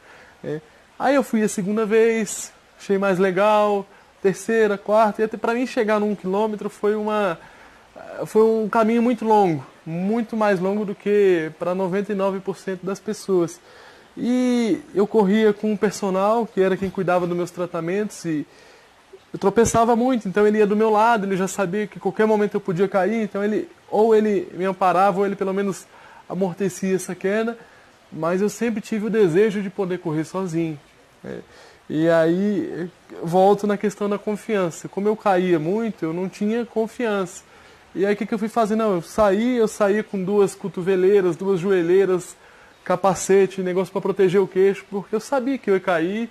Aí eu fui a segunda vez, achei mais legal, terceira, quarta, e até para mim chegar num quilômetro foi um caminho muito longo, muito mais longo do que para 99% das pessoas. E eu corria com um personal, que era quem cuidava dos meus tratamentos, e eu tropeçava muito, então ele ia do meu lado, ele já sabia que a qualquer momento eu podia cair, então ele me amparava, ou ele pelo menos amortecia essa queda, mas eu sempre tive o desejo de poder correr sozinho. E aí volto na questão da confiança. Como eu caía muito, eu não tinha confiança. E aí o que eu fui fazer? Não, eu saía com 2 cotoveleiras, 2 joelheiras, capacete, negócio para proteger o queixo, porque eu sabia que eu ia cair,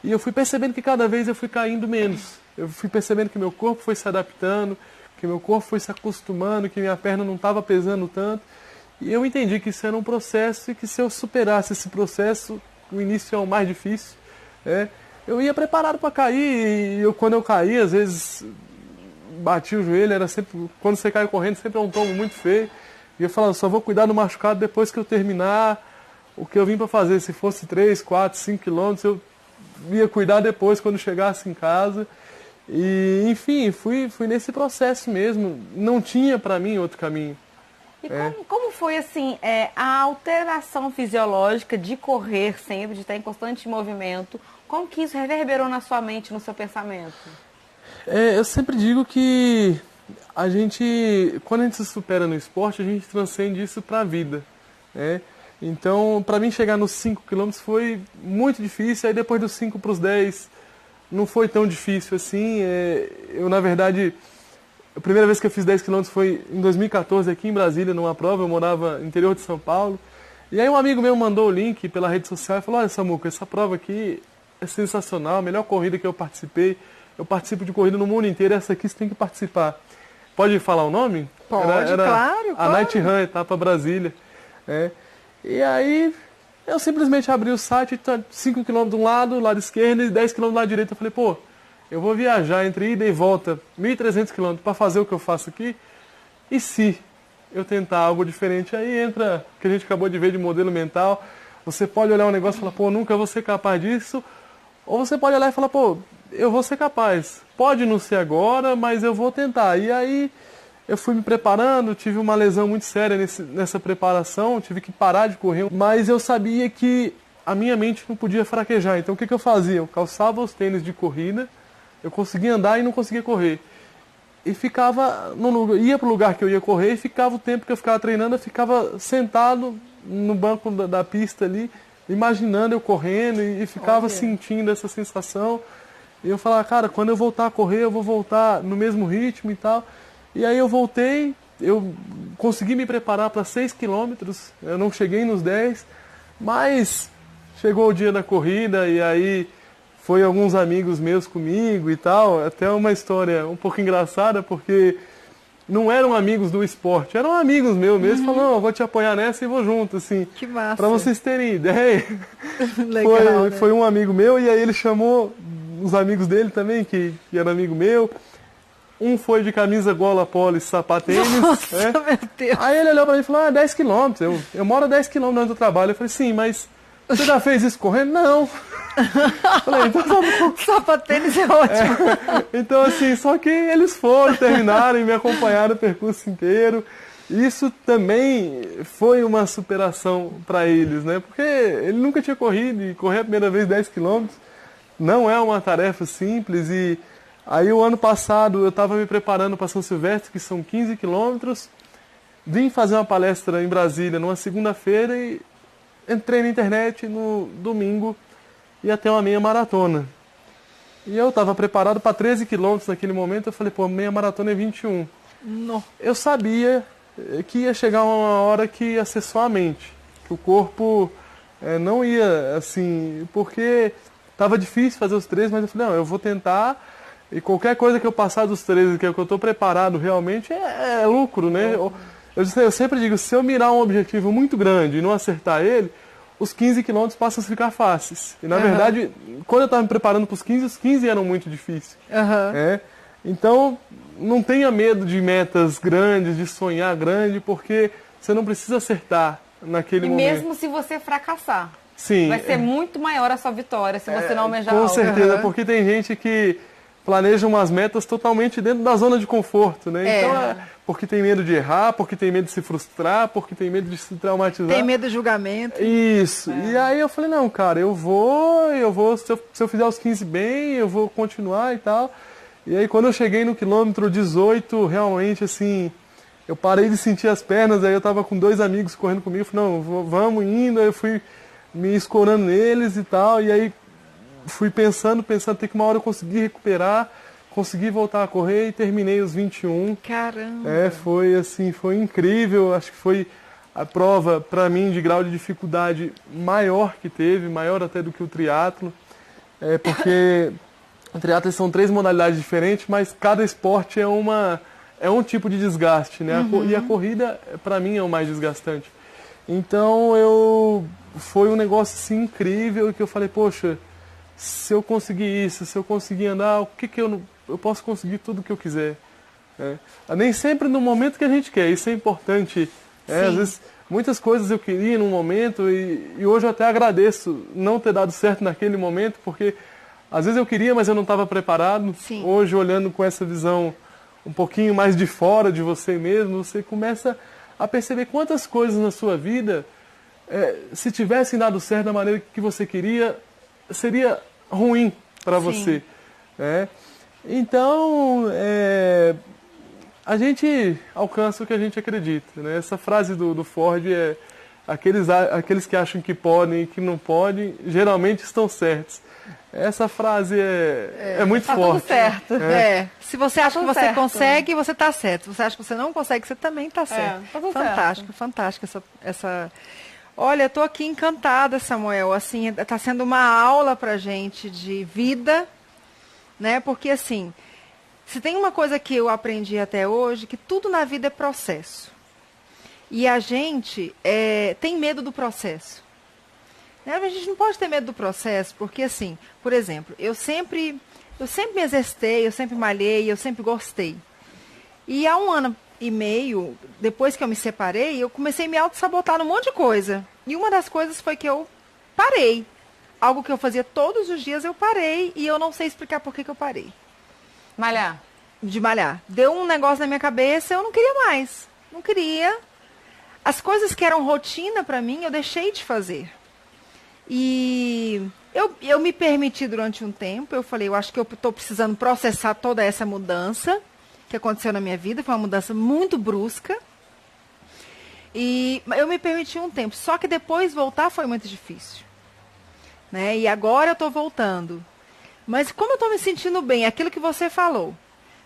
e eu fui percebendo que cada vez eu fui caindo menos. Eu fui percebendo que meu corpo foi se adaptando, que meu corpo foi se acostumando, que minha perna não estava pesando tanto, e eu entendi que isso era um processo e que se eu superasse esse processo, o início é o mais difícil, eu ia preparado para cair, e quando eu caía, às vezes bati o joelho, era sempre, quando você cai correndo, sempre é um tombo muito feio, e eu falava, só vou cuidar do machucado depois que eu terminar o que eu vim para fazer. Se fosse 3, 4, 5 quilômetros, eu ia cuidar depois, quando chegasse em casa. E, enfim, fui nesse processo mesmo. Não tinha para mim outro caminho. E como foi, assim, a alteração fisiológica de correr sempre, de estar em constante movimento? Como que isso reverberou na sua mente, no seu pensamento? Eu sempre digo que quando a gente se supera no esporte, a gente transcende isso para a vida, né? Então, para mim chegar nos 5 quilômetros foi muito difícil, aí depois dos 5 para os 10 não foi tão difícil assim. Eu, na verdade, a primeira vez que eu fiz 10 quilômetros foi em 2014 aqui em Brasília, numa prova, eu morava no interior de São Paulo. E aí um amigo meu mandou o link pela rede social e falou: olha, Samuca, essa prova aqui é sensacional, a melhor corrida que eu participei. Eu participo de corrida no mundo inteiro, essa aqui você tem que participar. Pode falar o nome? Pode, claro. A Night Run, etapa Brasília. E aí eu simplesmente abri o site, 5 km de um lado esquerdo, e 10 km do lado direito. Eu falei, pô, eu vou viajar entre ida e volta 1.300 km para fazer o que eu faço aqui. E se eu tentar algo diferente? Aí entra o que a gente acabou de ver de modelo mental. Você pode olhar um negócio e falar, pô, nunca vou ser capaz disso. Ou você pode olhar e falar, pô, eu vou ser capaz. Pode não ser agora, mas eu vou tentar. E aí eu fui me preparando, tive uma lesão muito séria nessa preparação, tive que parar de correr. Mas eu sabia que a minha mente não podia fraquejar. Então o que eu fazia? Eu calçava os tênis de corrida, eu conseguia andar e não conseguia correr. E ficava ia para o lugar que eu ia correr e ficava o tempo que eu ficava treinando, eu ficava sentado no banco da pista ali, imaginando eu correndo e ficava sentindo essa sensação. E eu falava, cara, quando eu voltar a correr, eu vou voltar no mesmo ritmo e tal. E aí eu voltei, eu consegui me preparar para 6 quilômetros, eu não cheguei nos 10, mas chegou o dia da corrida e aí foi alguns amigos meus comigo e tal. Até uma história um pouco engraçada, porque não eram amigos do esporte, eram amigos meus mesmo, falando, eu vou te apoiar nessa e vou junto, assim. Que massa. Para vocês terem ideia. Legal, foi um amigo meu e aí ele chamou os amigos dele também, que era amigo meu. Um foi de camisa gola polo e sapatênis. Nossa, meu Deus. Aí ele olhou pra mim e falou, 10 quilômetros, eu moro a 10 quilômetros do trabalho. Eu falei, sim, mas você já fez isso correndo? Não. Falei, então tá bom. Sapatênis é ótimo. Então assim, só que eles foram, terminaram e me acompanharam o percurso inteiro. Isso também foi uma superação para eles, né? Porque ele nunca tinha corrido e correr a primeira vez 10 quilômetros não é uma tarefa simples. E aí o ano passado eu estava me preparando para São Silvestre, que são 15 quilômetros. Vim fazer uma palestra em Brasília numa segunda-feira e entrei na internet no domingo e até uma meia maratona. E eu estava preparado para 13 quilômetros naquele momento. Eu falei, pô, meia maratona é 21. Não. Eu sabia que ia chegar uma hora que ia ser só a mente, que o corpo não ia, assim, porque estava difícil fazer os 13, mas eu falei, não, eu vou tentar, e qualquer coisa que eu passar dos 13, que é o que eu estou preparado realmente, é lucro, né? Eu sempre digo, se eu mirar um objetivo muito grande e não acertar ele, os 15 quilômetros passam a ficar fáceis. E na verdade, quando eu estava me preparando para os 15 eram muito difíceis. Então, não tenha medo de metas grandes, de sonhar grande, porque você não precisa acertar naquele momento. E mesmo se você fracassar, sim, vai ser muito maior a sua vitória se você não almejar com algo. certeza, porque tem gente que planeja umas metas totalmente dentro da zona de conforto, né? Então, porque tem medo de errar, porque tem medo de se frustrar, porque tem medo de se traumatizar. Tem medo do julgamento. Isso. E aí eu falei, não, cara, eu vou, se eu fizer os 15 bem, eu vou continuar e tal. E aí quando eu cheguei no quilômetro 18, realmente assim, eu parei de sentir as pernas, aí eu tava com 2 amigos correndo comigo, eu falei, não, vamos indo, aí eu fui me escorando neles e tal, e aí fui pensando, até que uma hora eu consegui recuperar, consegui voltar a correr e terminei os 21. Caramba! Foi assim, foi incrível, acho que foi a prova, para mim, de grau de dificuldade maior que teve, maior até do que o triatlo, porque o triatlo são 3 modalidades diferentes, mas cada esporte é um tipo de desgaste, né? E a corrida, para mim, é o mais desgastante. Então, foi um negócio assim, incrível, que eu falei, poxa, se eu conseguir isso, se eu conseguir andar, o que eu posso conseguir tudo o que eu quiser. Nem sempre no momento que a gente quer, isso é importante. Às vezes, muitas coisas eu queria num momento e hoje eu até agradeço não ter dado certo naquele momento, porque às vezes eu queria, mas eu não estava preparado. Sim. Hoje, olhando com essa visão um pouquinho mais de fora de você mesmo, você começa a perceber quantas coisas na sua vida, se tivessem dado certo da maneira que você queria, seria ruim para você. Né? Então, a gente alcança o que a gente acredita. Né? Essa frase do Ford é: aqueles que acham que podem e que não podem, geralmente estão certos. Essa frase é muito forte. Tudo certo. Se você acha que você consegue, você está certo. Se você acha que você não consegue, você também está certo. Tá tudo Fantástico, certo. fantástico essa... Olha, eu estou aqui encantada, Samuel. Assim, está sendo uma aula para gente de vida, né? Porque assim, se tem uma coisa que eu aprendi até hoje, que tudo na vida é processo. E a gente tem medo do processo. Né? A gente não pode ter medo do processo, porque assim, por exemplo, eu sempre me exercitei, eu sempre malhei, eu sempre gostei. E há 1 ano e meio, depois que eu me separei, eu comecei a me auto-sabotar num monte de coisa. E uma das coisas foi que eu parei. Algo que eu fazia todos os dias, eu parei, e eu não sei explicar por que eu parei. Malhar. De malhar. Deu um negócio na minha cabeça, eu não queria mais. Não queria. As coisas que eram rotina para mim, eu deixei de fazer. E eu me permiti durante um tempo, eu falei, eu acho que eu estou precisando processar toda essa mudança que aconteceu na minha vida, foi uma mudança muito brusca. E eu me permiti um tempo, só que depois voltar foi muito difícil. Né? E agora eu estou voltando. Mas como eu estou me sentindo bem, aquilo que você falou,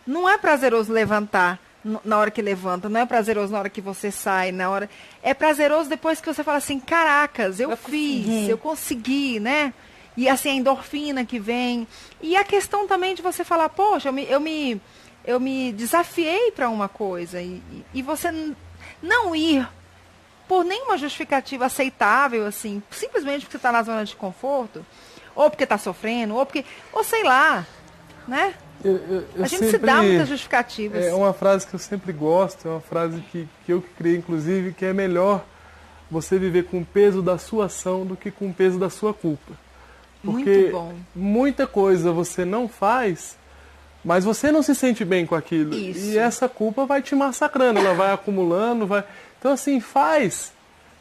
não é prazeroso levantar na hora que levanta, não é prazeroso na hora que você sai, é prazeroso depois que você fala assim, caracas, eu fiz, eu consegui, né? E assim, a endorfina que vem. E a questão também de você falar, poxa, eu me desafiei para uma coisa, e você não ir por nenhuma justificativa aceitável, assim, simplesmente porque você está na zona de conforto, ou porque está sofrendo, ou sei lá, né? A gente se dá muitas justificativas. É uma frase que eu sempre gosto, é uma frase que eu criei, inclusive, que é melhor você viver com o peso da sua ação do que com o peso da sua culpa. Porque muito bom. Muita coisa você não faz, mas você não se sente bem com aquilo. Isso. E essa culpa vai te massacrando, ela vai acumulando, vai... Então, assim, faz.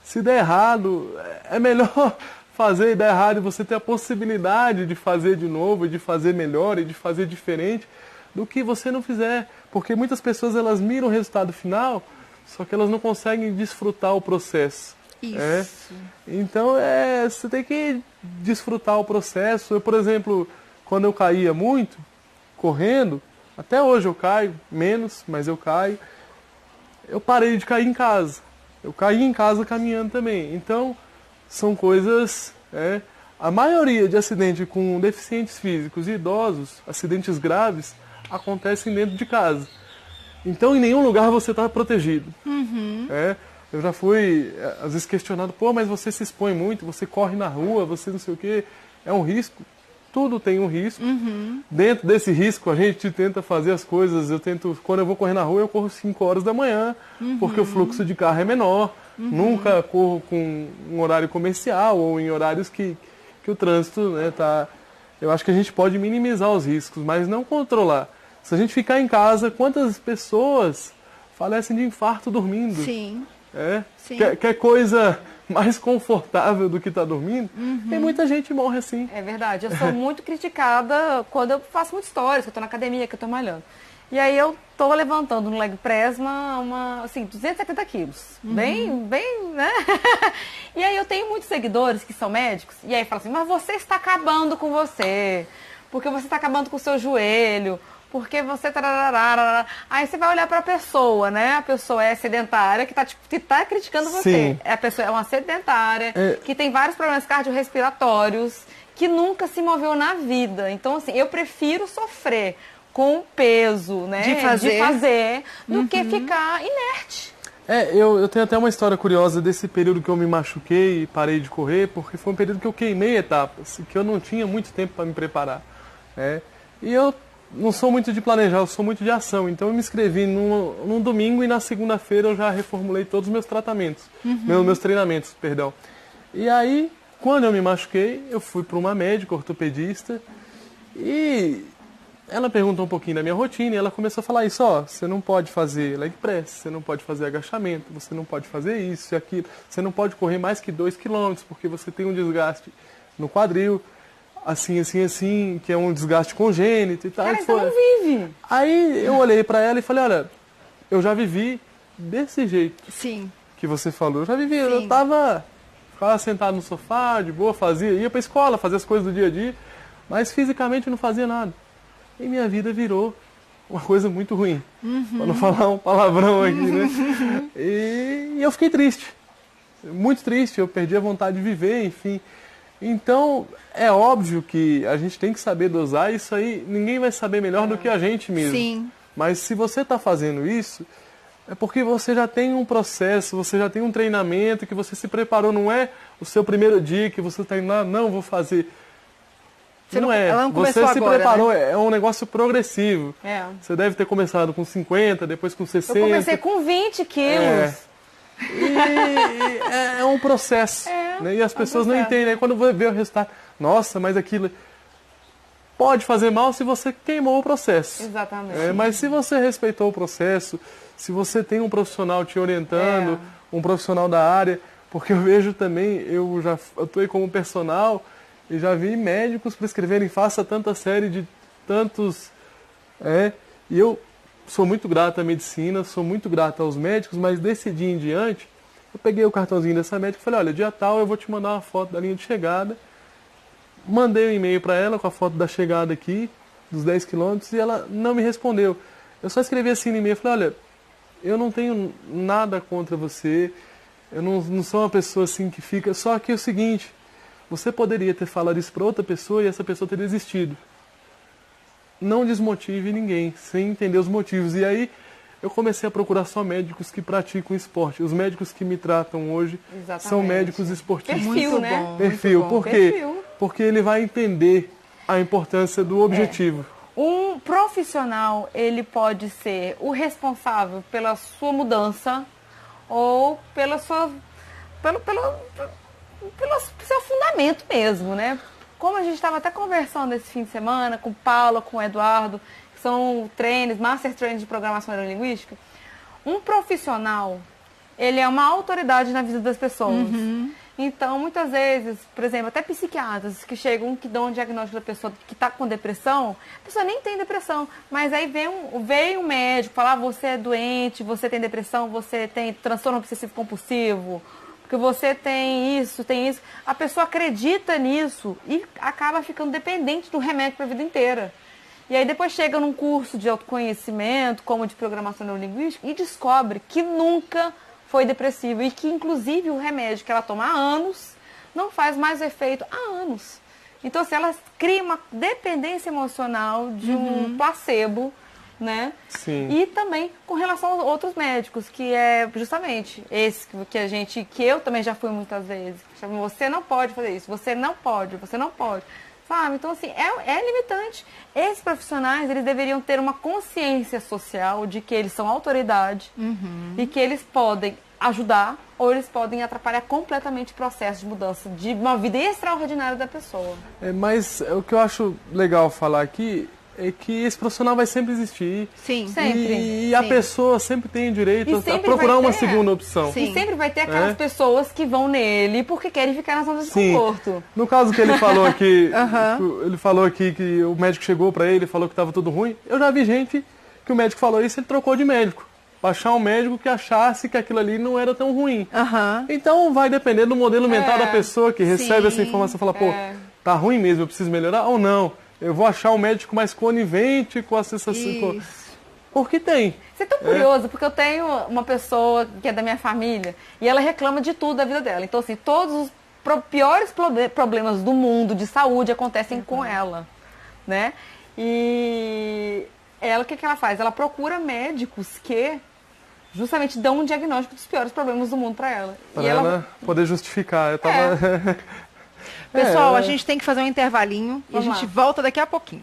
Se der errado, é melhor fazer e dar errado e você ter a possibilidade de fazer de novo, de fazer melhor e de fazer diferente do que você não fizer. Porque muitas pessoas, elas miram o resultado final, só que elas não conseguem desfrutar o processo. Isso. Então, você tem que desfrutar o processo. Eu, por exemplo, quando eu caía muito, correndo, até hoje eu caio, menos, mas eu caio. Eu parei de cair em casa. Eu caí em casa caminhando também. Então, são coisas... A maioria de acidentes com deficientes físicos e idosos, acidentes graves, acontecem dentro de casa. Então, em nenhum lugar você está protegido. Eu já fui, às vezes, questionado, mas você se expõe muito, você corre na rua, você não sei o quê. É um risco. Tudo tem um risco. Dentro desse risco, a gente tenta fazer as coisas. Quando eu vou correr na rua, eu corro 5 horas da manhã, porque o fluxo de carro é menor. Nunca corro com um horário comercial ou em horários que o trânsito, né, tá... Eu acho que a gente pode minimizar os riscos, mas não controlar. Se a gente ficar em casa, quantas pessoas falecem de infarto dormindo? Sim. Sim. Quer coisa mais confortável do que estar dormindo? Tem muita gente que morre assim. É verdade. Eu sou muito criticada quando eu faço muitas histórias, que eu estou na academia, que eu estou malhando. E aí eu estou levantando no leg press assim, 270 quilos. Bem, né? E aí eu tenho muitos seguidores que são médicos, e aí falam assim, mas você está acabando com você, porque você está acabando com o seu joelho, porque você... Aí você vai olhar para a pessoa, né? A pessoa é sedentária, que tá criticando você. Sim. A pessoa é uma sedentária, que tem vários problemas cardiorrespiratórios, que nunca se moveu na vida. Então, assim, eu prefiro sofrer com o peso, né? De fazer do que ficar inerte. Eu tenho até uma história curiosa desse período que eu me machuquei e parei de correr, porque foi um período que eu queimei etapas, que eu não tinha muito tempo para me preparar. E eu não sou muito de planejar, eu sou muito de ação. Então eu me inscrevi num domingo e na segunda-feira eu já reformulei todos os meus tratamentos, meus treinamentos, perdão. E aí, quando eu me machuquei, eu fui para uma médica ortopedista e ela perguntou um pouquinho da minha rotina e ela começou a falar isso, ó, você não pode fazer leg press, você não pode fazer agachamento, você não pode fazer isso e aquilo, você não pode correr mais que 2 quilômetros porque você tem um desgaste no quadril, assim, assim, assim, que é um desgaste congênito e tal. Cara, você não vive. Aí eu olhei pra ela e falei, olha, eu já vivi desse jeito Sim. que você falou, eu já vivi, Sim. ficava sentado no sofá, de boa, ia pra escola, fazia as coisas do dia a dia, mas fisicamente eu não fazia nada. E minha vida virou uma coisa muito ruim. Pra não falar um palavrão aqui, né? E eu fiquei triste. Muito triste, eu perdi a vontade de viver, enfim. Então, é óbvio que a gente tem que saber dosar, isso aí ninguém vai saber melhor do que a gente mesmo. Sim. Mas se você está fazendo isso, é porque você já tem um processo, você já tem um treinamento, que você se preparou, não é o seu primeiro dia que você está indo lá, não, vou fazer. Não é. Ela não começou você se agora, preparou, né? é um negócio progressivo. É. Você deve ter começado com 50, depois com 60. Eu comecei com 20 quilos. E é um processo. Né? E as pessoas não entendem. Aí quando vê o resultado, nossa, mas aquilo pode fazer mal se você queimou o processo. Exatamente. Mas se você respeitou o processo, se você tem um profissional te orientando, um profissional da área, porque eu vejo também, eu já atuei como personal e já vi médicos prescreverem faça tanta série de tantos. E eu sou muito grato à medicina, sou muito grato aos médicos, mas desse dia em diante, eu peguei o cartãozinho dessa médica e falei, olha, dia tal eu vou te mandar uma foto da linha de chegada. Mandei um e-mail para ela com a foto da chegada aqui, dos 10 quilômetros, e ela não me respondeu. Eu só escrevi assim no e-mail, falei, olha, eu não tenho nada contra você, eu não sou uma pessoa assim que fica, só que é o seguinte, você poderia ter falado isso para outra pessoa e essa pessoa teria desistido. Não desmotive ninguém, sem entender os motivos. E aí eu comecei a procurar só médicos que praticam esporte. Os médicos que me tratam hoje são médicos esportivos. Perfil, Muito né? bom. Perfil. Muito bom. Por quê? Perfil. Porque ele vai entender a importância do objetivo. Um profissional, ele pode ser o responsável pela sua mudança ou pelo seu fundamento mesmo, né? Como a gente estava até conversando esse fim de semana com Paula, com o Eduardo, que são master trainers de programação neurolinguística, um profissional, ele é uma autoridade na vida das pessoas. Então, muitas vezes, por exemplo, até psiquiatras que chegam, que dão um diagnóstico da pessoa que está com depressão, a pessoa nem tem depressão, mas aí vem um médico falar, você é doente, você tem depressão, você tem transtorno obsessivo compulsivo, porque você tem isso. A pessoa acredita nisso e acaba ficando dependente do remédio para a vida inteira. E aí depois chega num curso de autoconhecimento, como de programação neurolinguística, e descobre que nunca foi depressivo e que, inclusive, o remédio que ela toma há anos não faz mais efeito há anos. Então, assim, ela cria uma dependência emocional de um placebo, né? Sim. E também com relação aos outros médicos, que é justamente esse que eu também já fui muitas vezes. Você não pode fazer isso, você não pode. Sabe? Então, assim, é limitante. Esses profissionais, eles deveriam ter uma consciência social de que eles são autoridade e que eles podem ajudar ou eles podem atrapalhar completamente o processo de mudança de uma vida extraordinária da pessoa. Mas o que eu acho legal falar aqui é que esse profissional vai sempre existir. Sim. Sempre. E a pessoa sempre tem direito E a sempre procurar vai uma ter. segunda opção. Sim. E sempre vai ter aquelas pessoas que vão nele porque querem ficar na zona de Sim. conforto. No caso que ele falou aqui, ele falou aqui que o médico chegou pra ele e falou que estava tudo ruim. Eu já vi gente que o médico falou isso, ele trocou de médico. Pra achar um médico que achasse que aquilo ali não era tão ruim. Então vai depender do modelo mental da pessoa que recebe essa informação e fala, pô, tá ruim mesmo, eu preciso melhorar ou não. Eu vou achar um médico mais conivente com a sensação. Porque tem. Você é tão curioso, porque eu tenho uma pessoa que é da minha família e ela reclama de tudo da vida dela. Então, assim, todos os piores problemas do mundo de saúde acontecem com ela, né? E ela, o que ela faz? Ela procura médicos que justamente dão um diagnóstico dos piores problemas do mundo para ela. Pra E ela poder justificar. Eu tava... Pessoal, a gente tem que fazer um intervalinho e a Vamos gente lá. volta daqui a pouquinho.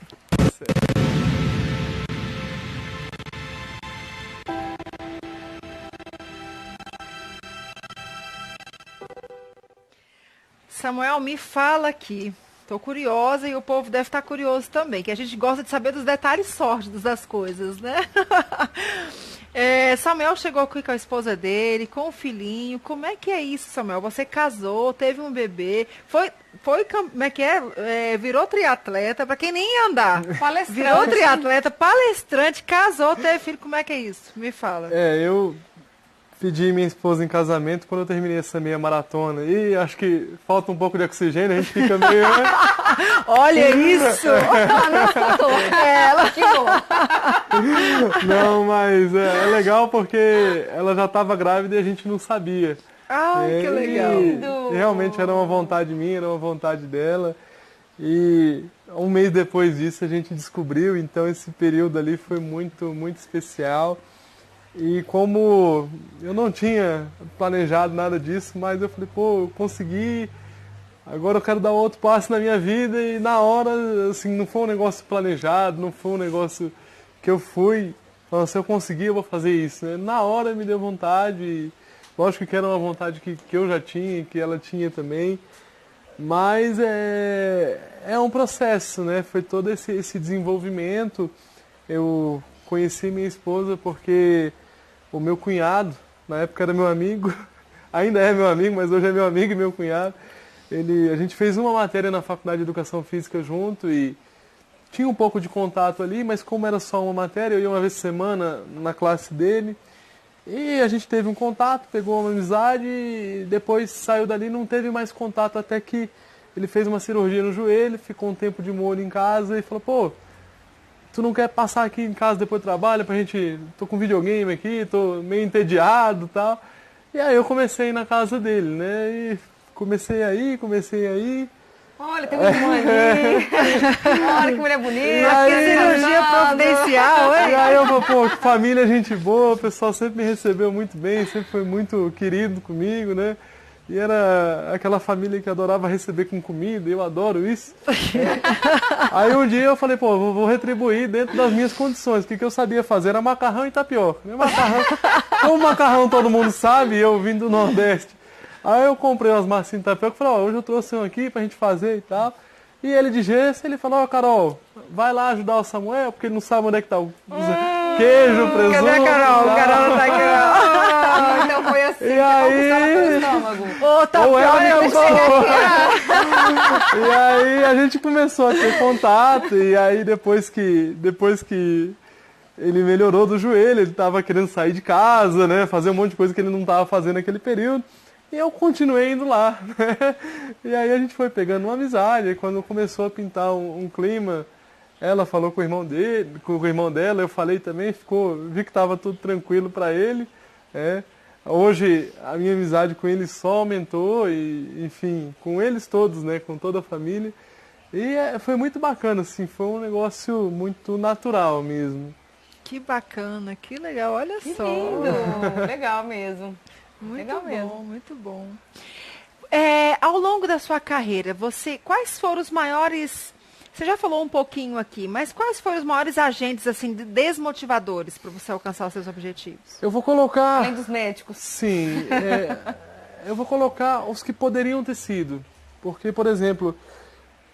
Samuel, me fala aqui. Tô curiosa e o povo deve estar curioso também, que a gente gosta de saber dos detalhes sórdidos das coisas, né? Samuel chegou aqui com a esposa dele, com o filhinho. Como é que é isso, Samuel? Você casou, teve um bebê, como é que é? Virou triatleta, para quem nem ia andar. Palestrante. Virou triatleta, palestrante, casou, teve filho. Como é que é isso? Me fala. Eu pedi minha esposa em casamento quando eu terminei essa meia maratona. E acho que falta um pouco de oxigênio, a gente fica meio... Olha isso! Ela que boa. Não, mas é legal porque ela já estava grávida e a gente não sabia. Ai, que legal. E realmente era uma vontade minha, era uma vontade dela. E um mês depois disso a gente descobriu, então esse período ali foi muito, muito especial. E como eu não tinha planejado nada disso, mas eu falei, eu consegui, agora eu quero dar outro passo na minha vida. E na hora, assim, não foi um negócio planejado, não foi um negócio que eu fui, falando, se eu conseguir eu vou fazer isso, né? Na hora me deu vontade, e lógico que era uma vontade que eu já tinha, que ela tinha também, mas é um processo, né? Foi todo esse desenvolvimento. Eu conheci minha esposa porque o meu cunhado, na época era meu amigo, ainda é meu amigo, mas hoje é meu amigo e meu cunhado. A gente fez uma matéria na Faculdade de Educação Física junto e tinha um pouco de contato ali, mas como era só uma matéria, eu ia uma vez por semana na classe dele. E a gente teve um contato, pegou uma amizade e depois saiu dali, não teve mais contato até que ele fez uma cirurgia no joelho, ficou um tempo de molho em casa e falou, tu não quer passar aqui em casa depois do trabalho pra gente... Tô com videogame aqui, tô meio entediado e tal. E aí eu comecei a ir na casa dele, né? E comecei aí. Olha, tem uma irmã ali. Olha que mulher bonita. Que cirurgia providencial, hein? E aí eu falei, família, gente boa, o pessoal sempre me recebeu muito bem, sempre foi muito querido comigo, né? E era aquela família que adorava receber com comida, eu adoro isso. Aí um dia eu falei, vou retribuir dentro das minhas condições. O que eu sabia fazer era macarrão e tapioca. Como macarrão todo mundo sabe, eu vim do Nordeste. Aí eu comprei umas massinhas de tapioca e falei, hoje eu trouxe um aqui pra gente fazer e tal. E ele de gesso, ele falou, Carol, vai lá ajudar o Samuel, porque ele não sabe onde é que tá o queijo, presunto. Cadê a Carol? A Carol não tá aqui. Então foi assim, E aí... estômago. E aí a gente começou a ter contato, e aí depois que ele melhorou do joelho, ele estava querendo sair de casa, né, fazer um monte de coisa que ele não estava fazendo naquele período. E eu continuei indo lá, né? E aí a gente foi pegando uma amizade, e quando começou a pintar um clima, ela falou com o irmão dela, eu falei também, vi que estava tudo tranquilo para ele. Hoje a minha amizade com ele só aumentou, e enfim, com eles todos, né? Com toda a família. E foi muito bacana, assim, foi um negócio muito natural mesmo. Que bacana, que legal, olha Que só. lindo, legal mesmo. Muito Legal bom, mesmo. muito bom. Ao longo da sua carreira, quais foram os maiores... Você já falou um pouquinho aqui, mas quais foram os maiores agentes assim, desmotivadores para você alcançar os seus objetivos? Eu vou colocar... Além dos médicos. Sim, eu vou colocar os que poderiam ter sido. Porque, por exemplo,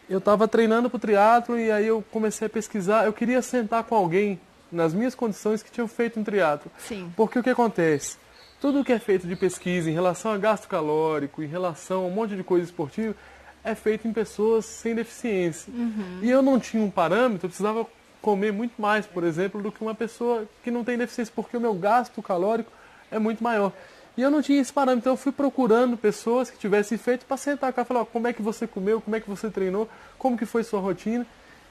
eu estava treinando para o triatlo e aí eu comecei a pesquisar. Eu queria sentar com alguém nas minhas condições que tinham feito um triatlo. Sim. Porque o que acontece? Tudo que é feito de pesquisa em relação a gasto calórico, em relação a um monte de coisa esportiva, é feito em pessoas sem deficiência. Uhum. E eu não tinha um parâmetro, eu precisava comer muito mais, por exemplo, do que uma pessoa que não tem deficiência, porque o meu gasto calórico é muito maior. E eu não tinha esse parâmetro, então eu fui procurando pessoas que tivessem feito para sentar cá e falar, como é que você comeu, como é que você treinou, como que foi sua rotina.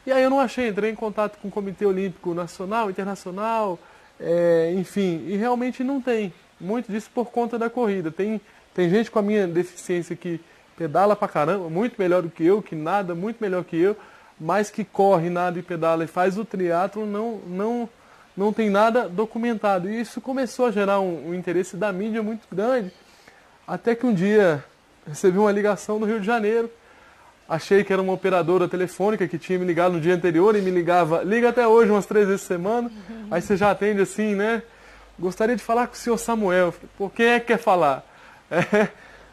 E aí eu não achei, entrei em contato com o Comitê Olímpico Nacional, Internacional, enfim, e realmente não tem. Muito disso por conta da corrida. Tem gente com a minha deficiência que pedala pra caramba, muito melhor do que eu, que nada, muito melhor que eu, mas que corre, nada e pedala e faz o triatlo, não tem nada documentado. E isso começou a gerar um interesse da mídia muito grande, até que um dia recebi uma ligação do Rio de Janeiro, achei que era uma operadora telefônica que tinha me ligado no dia anterior e me liga até hoje umas 3 vezes por semana, aí você já atende assim, né? Gostaria de falar com o senhor Samuel. Por quem é que quer falar?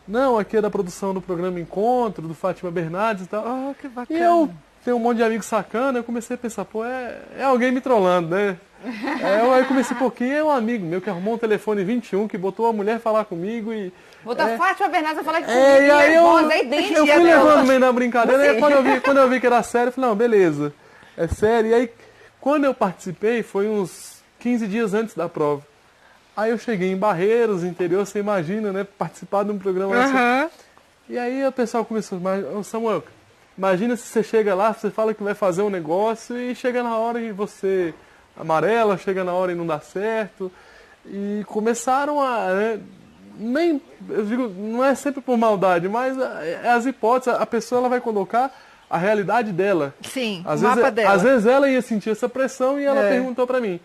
não, aqui é da produção do programa Encontro, do Fátima Bernardes e tal. Oh, que E bacana. eu tenho um monte de amigos sacana, eu comecei a pensar, pô, é alguém me trollando, né? Aí eu comecei, pô, quem é um amigo meu que arrumou um telefone 21, que botou a mulher falar comigo e... Botou a Fátima Bernardes a falar que e aí é idêntica eu fui dela. levando meio na brincadeira, e quando eu vi que era sério, eu falei, não, beleza, é sério. E aí, quando eu participei, foi uns 15 dias antes da prova. Aí eu cheguei em Barreiros, interior, você imagina, né, participar de um programa assim. E aí o pessoal começou, ô Samuel, imagina se você chega lá, você fala que vai fazer um negócio e chega na hora e você amarela, chega na hora e não dá certo. E começaram a... Né, nem, eu digo, não é sempre por maldade, mas as hipóteses, a pessoa ela vai colocar a realidade dela. Sim, às o vezes, mapa dela. Às vezes ela ia sentir essa pressão e ela perguntou pra mim.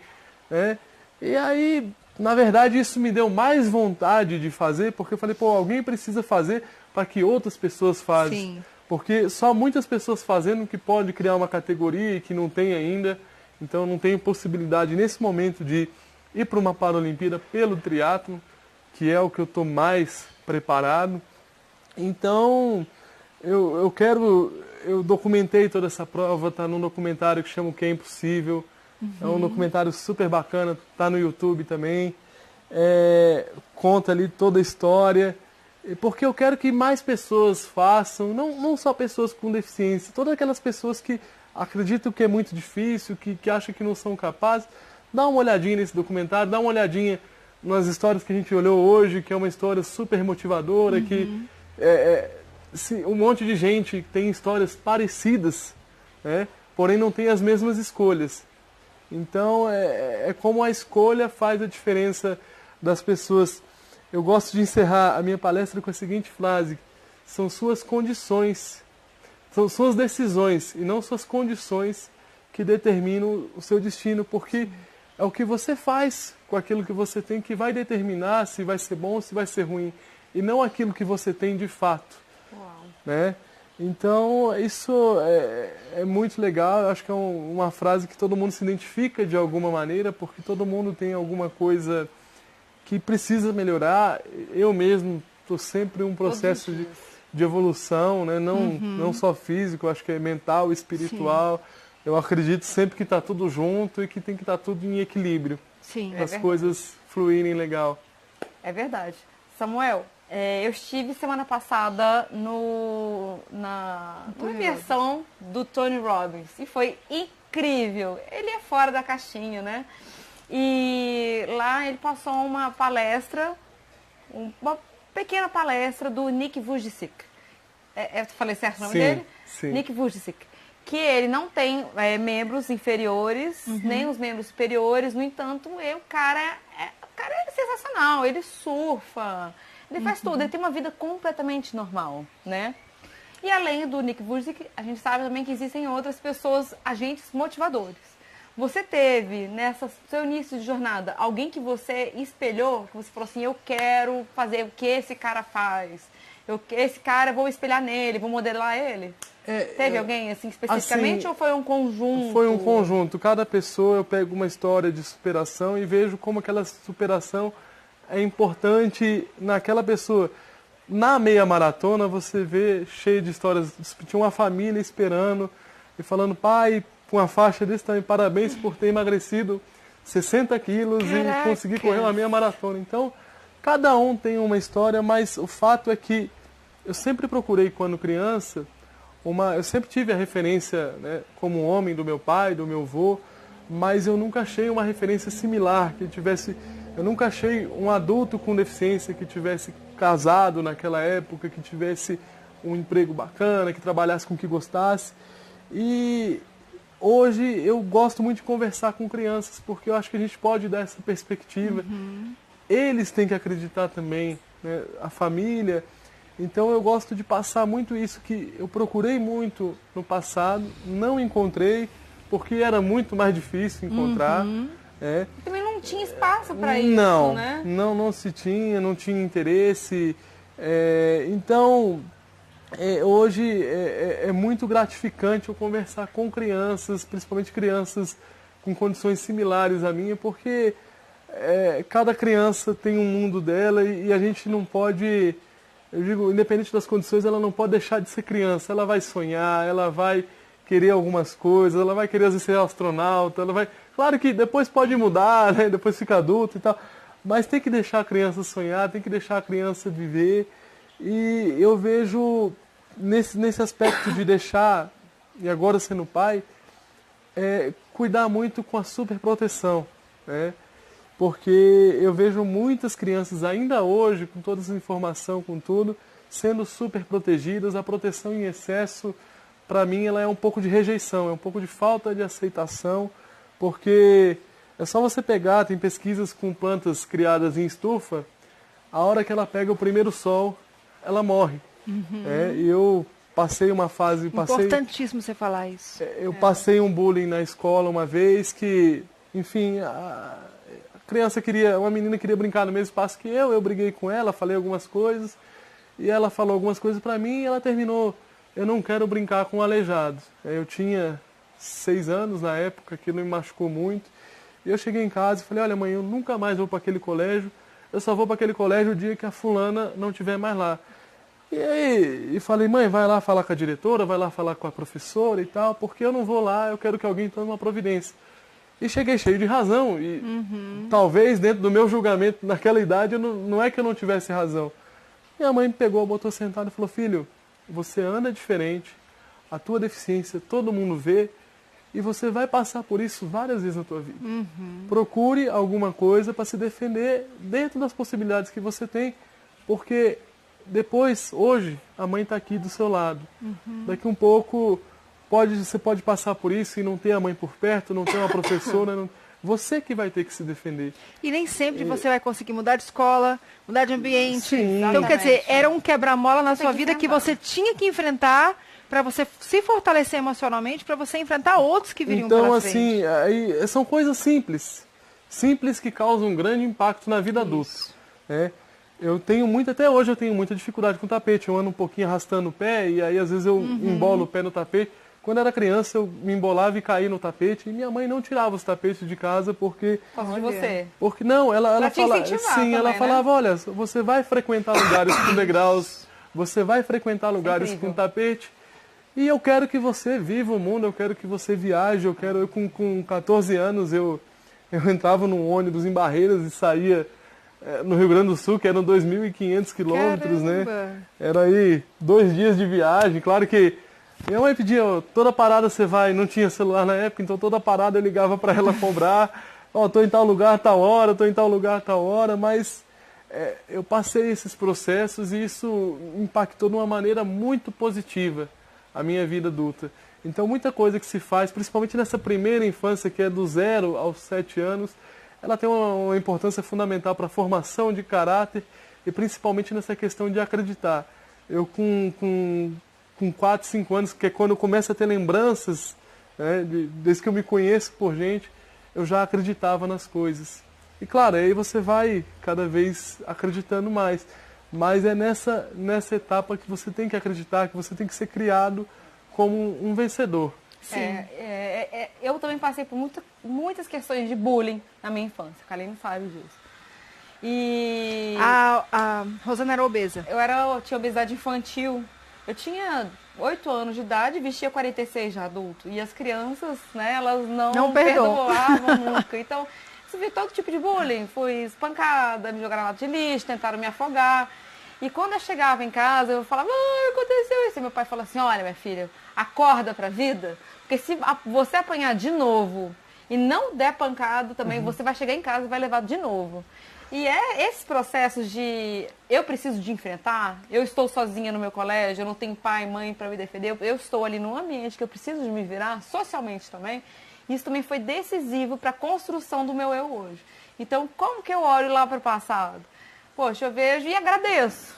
Né? E aí, na verdade, isso me deu mais vontade de fazer, porque eu falei, pô, alguém precisa fazer para que outras pessoas façam. Sim. Porque só muitas pessoas fazendo que pode criar uma categoria e que não tem ainda. Então, não tenho possibilidade nesse momento de ir para uma Paralimpíada pelo triatlo, que é o que eu estou mais preparado. Então, eu documentei toda essa prova, está num documentário que chama O Que é Impossível. É um documentário super bacana, está no YouTube também. Conta ali toda a história. Porque eu quero que mais pessoas façam, não só pessoas com deficiência, todas aquelas pessoas que acreditam que é muito difícil, que acham que não são capazes. Dá uma olhadinha nesse documentário, dá uma olhadinha nas histórias que a gente olhou hoje, que é uma história super motivadora, que um monte de gente tem histórias parecidas, né? Porém não tem as mesmas escolhas. Então é como a escolha faz a diferença das pessoas. Eu gosto de encerrar a minha palestra com a seguinte frase: são suas condições, são suas decisões e não suas condições que determinam o seu destino, porque é o que você faz com aquilo que você tem que vai determinar se vai ser bom ou se vai ser ruim, e não aquilo que você tem de fato. Uau. Né? Então, isso é muito legal. Eu acho que é uma frase que todo mundo se identifica de alguma maneira, porque todo mundo tem alguma coisa que precisa melhorar. Eu mesmo estou sempre em um processo de evolução, né? Não só físico, acho que é mental, espiritual. Sim. Eu acredito sempre que está tudo junto e que tem que estar tudo em equilíbrio. Sim. Para as coisas fluírem legal. É verdade. Samuel, eu estive semana passada na imersão do Tony Robbins e foi incrível. Ele é fora da caixinha, né? E lá ele passou uma palestra, uma pequena palestra do Nick Vujicic. Falei certo o nome dele? Sim. Nick Vujicic. Que ele não tem membros inferiores, nem os membros superiores. No entanto, o cara é sensacional. Ele surfa, ele faz tudo. Ele tem uma vida completamente normal, né? E além do Nick Vujicic, a gente sabe também que existem outras pessoas, agentes motivadores. Você teve, nessa seu início de jornada, alguém que você espelhou, que você falou assim, eu quero fazer o que esse cara faz. Esse cara, vou espelhar nele, vou modelar ele? Teve alguém, assim, especificamente, assim, ou foi um conjunto? Foi um conjunto. Cada pessoa, eu pego uma história de superação e vejo como aquela superação é importante naquela pessoa. Na meia maratona, você vê cheio de histórias. Tinha uma família esperando e falando, pai, com uma faixa desse tamanho, parabéns por ter emagrecido 60 quilos. Caraca. E conseguir correr uma meia maratona. Então, cada um tem uma história, mas o fato é que eu sempre procurei, quando criança, eu sempre tive a referência, né, como homem do meu pai, do meu avô, mas eu nunca achei uma referência similar, eu nunca achei um adulto com deficiência que tivesse casado naquela época, que tivesse um emprego bacana, que trabalhasse com o que gostasse. E hoje eu gosto muito de conversar com crianças, porque eu acho que a gente pode dar essa perspectiva. Eles têm que acreditar também, né, a família. Então eu gosto de passar muito isso que eu procurei muito no passado, não encontrei, porque era muito mais difícil encontrar. Também não tinha espaço para isso, né? Não se tinha, não tinha interesse. Então, hoje é muito gratificante eu conversar com crianças, principalmente crianças com condições similares à minha, porque cada criança tem um mundo dela e a gente não pode eu digo, independente das condições, ela não pode deixar de ser criança. Ela vai sonhar, ela vai querer algumas coisas, ela vai querer às vezes ser astronauta, ela vai... Claro que depois pode mudar, né? Depois fica adulto e tal, mas tem que deixar a criança sonhar, tem que deixar a criança viver. E eu vejo nesse aspecto de deixar, e agora sendo pai, cuidar muito com a superproteção, né? Porque eu vejo muitas crianças ainda hoje, com toda essa informação, com tudo, sendo super protegidas. A proteção em excesso, para mim, ela é um pouco de rejeição, é um pouco de falta de aceitação, porque é só você pegar, tem pesquisas com plantas criadas em estufa, a hora que ela pega o primeiro sol, ela morre. E eu passei uma fase... Importantíssimo você falar isso. Eu passei um bullying na escola uma vez que, enfim, uma menina queria brincar no mesmo espaço que eu briguei com ela, falei algumas coisas, e ela falou algumas coisas pra mim e ela terminou, eu não quero brincar com aleijados. Eu tinha 6 anos na época, que não me machucou muito, e eu cheguei em casa e falei, olha mãe, eu nunca mais vou para aquele colégio, eu só vou para aquele colégio o dia que a fulana não estiver mais lá. E aí, falei, mãe, vai lá falar com a diretora, vai lá falar com a professora e tal, porque eu não vou lá, eu quero que alguém tome uma providência. E cheguei cheio de razão, e talvez dentro do meu julgamento naquela idade, não é que eu não tivesse razão. Minha mãe me pegou, botou sentado e falou, filho, você anda diferente, a tua deficiência todo mundo vê, e você vai passar por isso várias vezes na tua vida. Procure alguma coisa para se defender dentro das possibilidades que você tem, porque depois, hoje, a mãe está aqui do seu lado. Daqui um pouco, você pode passar por isso e não ter a mãe por perto, não ter uma professora, você que vai ter que se defender. E nem sempre você vai conseguir mudar de escola, mudar de ambiente. Sim. Então, quer dizer, era um quebra-mola na sua vida que você tinha que enfrentar para você se fortalecer emocionalmente, para você enfrentar outros que viriam pela frente. Então, assim, aí, são coisas simples. Simples que causam um grande impacto na vida adulta. Até hoje eu tenho muita dificuldade com o tapete. Eu ando um pouquinho arrastando o pé e aí às vezes eu embolo o pé no tapete. Quando eu era criança eu me embolava e caía no tapete e minha mãe não tirava os tapetes de casa porque... Por causa de você. Porque não, ela falava... Sim, também, ela falava, né? olha, você vai frequentar lugares com degraus, você vai frequentar lugares com tapete e eu quero que você viva o mundo, eu quero que você viaje, eu com 14 anos eu entrava num ônibus em Barreiras e saía no Rio Grande do Sul, que eram 2.500 quilômetros, né? Era aí 2 dias de viagem. Claro que minha mãe pedia, toda parada você vai, não tinha celular na época, então toda parada eu ligava para ela cobrar, tô em tal lugar, tal hora, tô em tal lugar, tal hora, mas eu passei esses processos e isso impactou de uma maneira muito positiva a minha vida adulta. Então muita coisa que se faz, principalmente nessa primeira infância, que é do 0 aos 7 anos, ela tem uma importância fundamental para a formação de caráter e principalmente nessa questão de acreditar. Eu com 4, 5 anos, que é quando eu começo a ter lembranças, né, desde que eu me conheço por gente, eu já acreditava nas coisas. E claro, aí você vai cada vez acreditando mais. Mas é nessa etapa que você tem que acreditar, que você tem que ser criado como um vencedor. Sim. Eu também passei por muitas questões de bullying na minha infância. A Kaline sabe disso. E A Rosana era obesa. Eu tinha obesidade infantil. Eu tinha 8 anos de idade e vestia 46 de adulto. E as crianças, né, elas não perdoavam nunca. Então, você vê todo tipo de bullying. Fui espancada, me jogaram na lata de lixo, tentaram me afogar. E quando eu chegava em casa, eu falava, aconteceu isso. E meu pai falou assim, olha, minha filha, acorda pra vida, porque se você apanhar de novo e não der pancada também, você vai chegar em casa e vai levar de novo. E esses processos de eu preciso de enfrentar, eu estou sozinha no meu colégio, eu não tenho pai e mãe para me defender, eu estou ali num ambiente que eu preciso de me virar, socialmente também, isso também foi decisivo para a construção do meu eu hoje. Então, como que eu olho lá para o passado? Poxa, eu vejo e agradeço.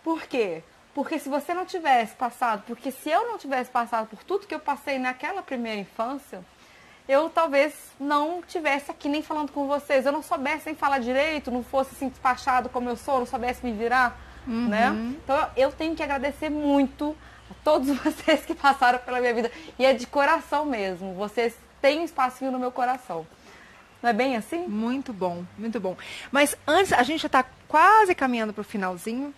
Por quê? Porque se você não tivesse passado, porque se eu não tivesse passado por tudo que eu passei naquela primeira infância, eu talvez não tivesse aqui nem falando com vocês, eu não soubesse nem falar direito, não fosse assim despachado como eu sou, não soubesse me virar, né? Então eu tenho que agradecer muito a todos vocês que passaram pela minha vida, e é de coração mesmo, vocês têm um espacinho no meu coração. Não é bem assim? Muito bom, muito bom. Mas antes, a gente já está quase caminhando para o finalzinho.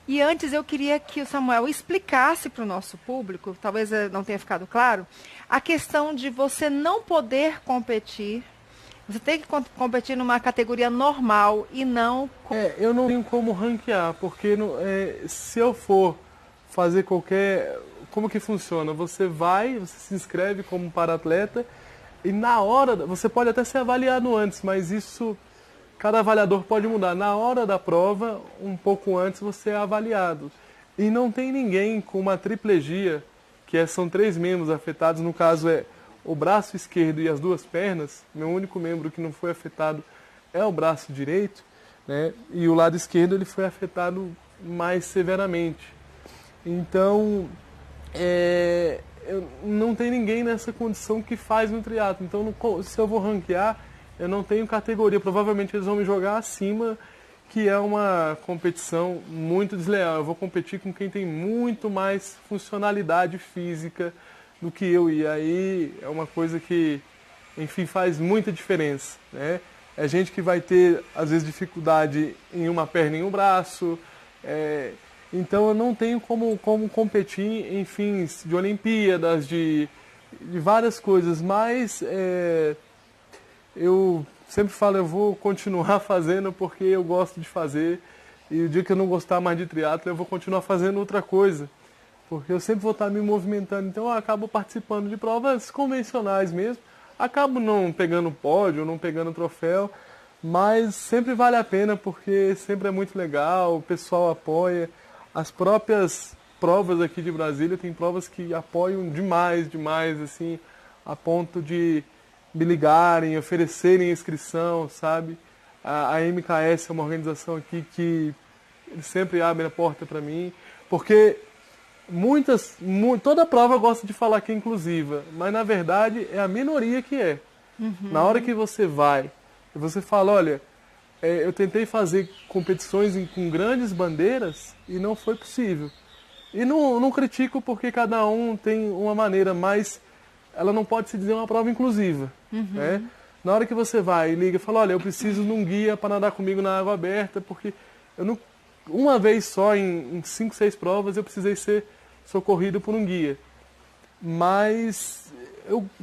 E antes eu queria que o Samuel explicasse para o nosso público, talvez não tenha ficado claro, a questão de você não poder competir. Você tem que competir numa categoria normal e não... Eu não tenho como ranquear, porque se eu for fazer qualquer... Como que funciona? Você se inscreve como para-atleta e na hora... Você pode até ser avaliado antes, mas isso... Cada avaliador pode mudar. Na hora da prova, um pouco antes, você é avaliado. E não tem ninguém com uma triplegia, são 3 membros afetados, no caso é o braço esquerdo e as 2 pernas. Meu único membro que não foi afetado é o braço direito, né? E o lado esquerdo ele foi afetado mais severamente. Então, não tem ninguém nessa condição que faz no triatlo. Então, se eu vou ranquear, eu não tenho categoria. Provavelmente eles vão me jogar acima, que é uma competição muito desleal. Eu vou competir com quem tem muito mais funcionalidade física do que eu. E aí é uma coisa que, enfim, faz muita diferença, né? É gente que vai ter, às vezes, dificuldade em uma perna e em um braço. Então eu não tenho como competir em fins de Olimpíadas, de várias coisas. Mas eu sempre falo, eu vou continuar fazendo porque eu gosto de fazer. E o dia que eu não gostar mais de triatlo, eu vou continuar fazendo outra coisa. Porque eu sempre vou estar me movimentando. Então eu acabo participando de provas convencionais mesmo. Acabo não pegando pódio, não pegando troféu. Mas sempre vale a pena porque sempre é muito legal, o pessoal apoia. As próprias provas aqui de Brasília, tem provas que apoiam demais, assim, a ponto de me ligarem, oferecerem inscrição, sabe? A MKS é uma organização aqui que sempre abre a porta para mim, porque toda prova gosta de falar que é inclusiva, mas na verdade é a minoria que é. Na hora que você vai, você fala, olha, eu tentei fazer competições com grandes bandeiras e não foi possível. E não critico porque cada um tem uma maneira, mas ela não pode se dizer uma prova inclusiva. Né? Na hora que você vai e liga e fala, olha, eu preciso de um guia para nadar comigo na água aberta, porque uma vez só em 5, 6 provas eu precisei ser socorrido por um guia. Mas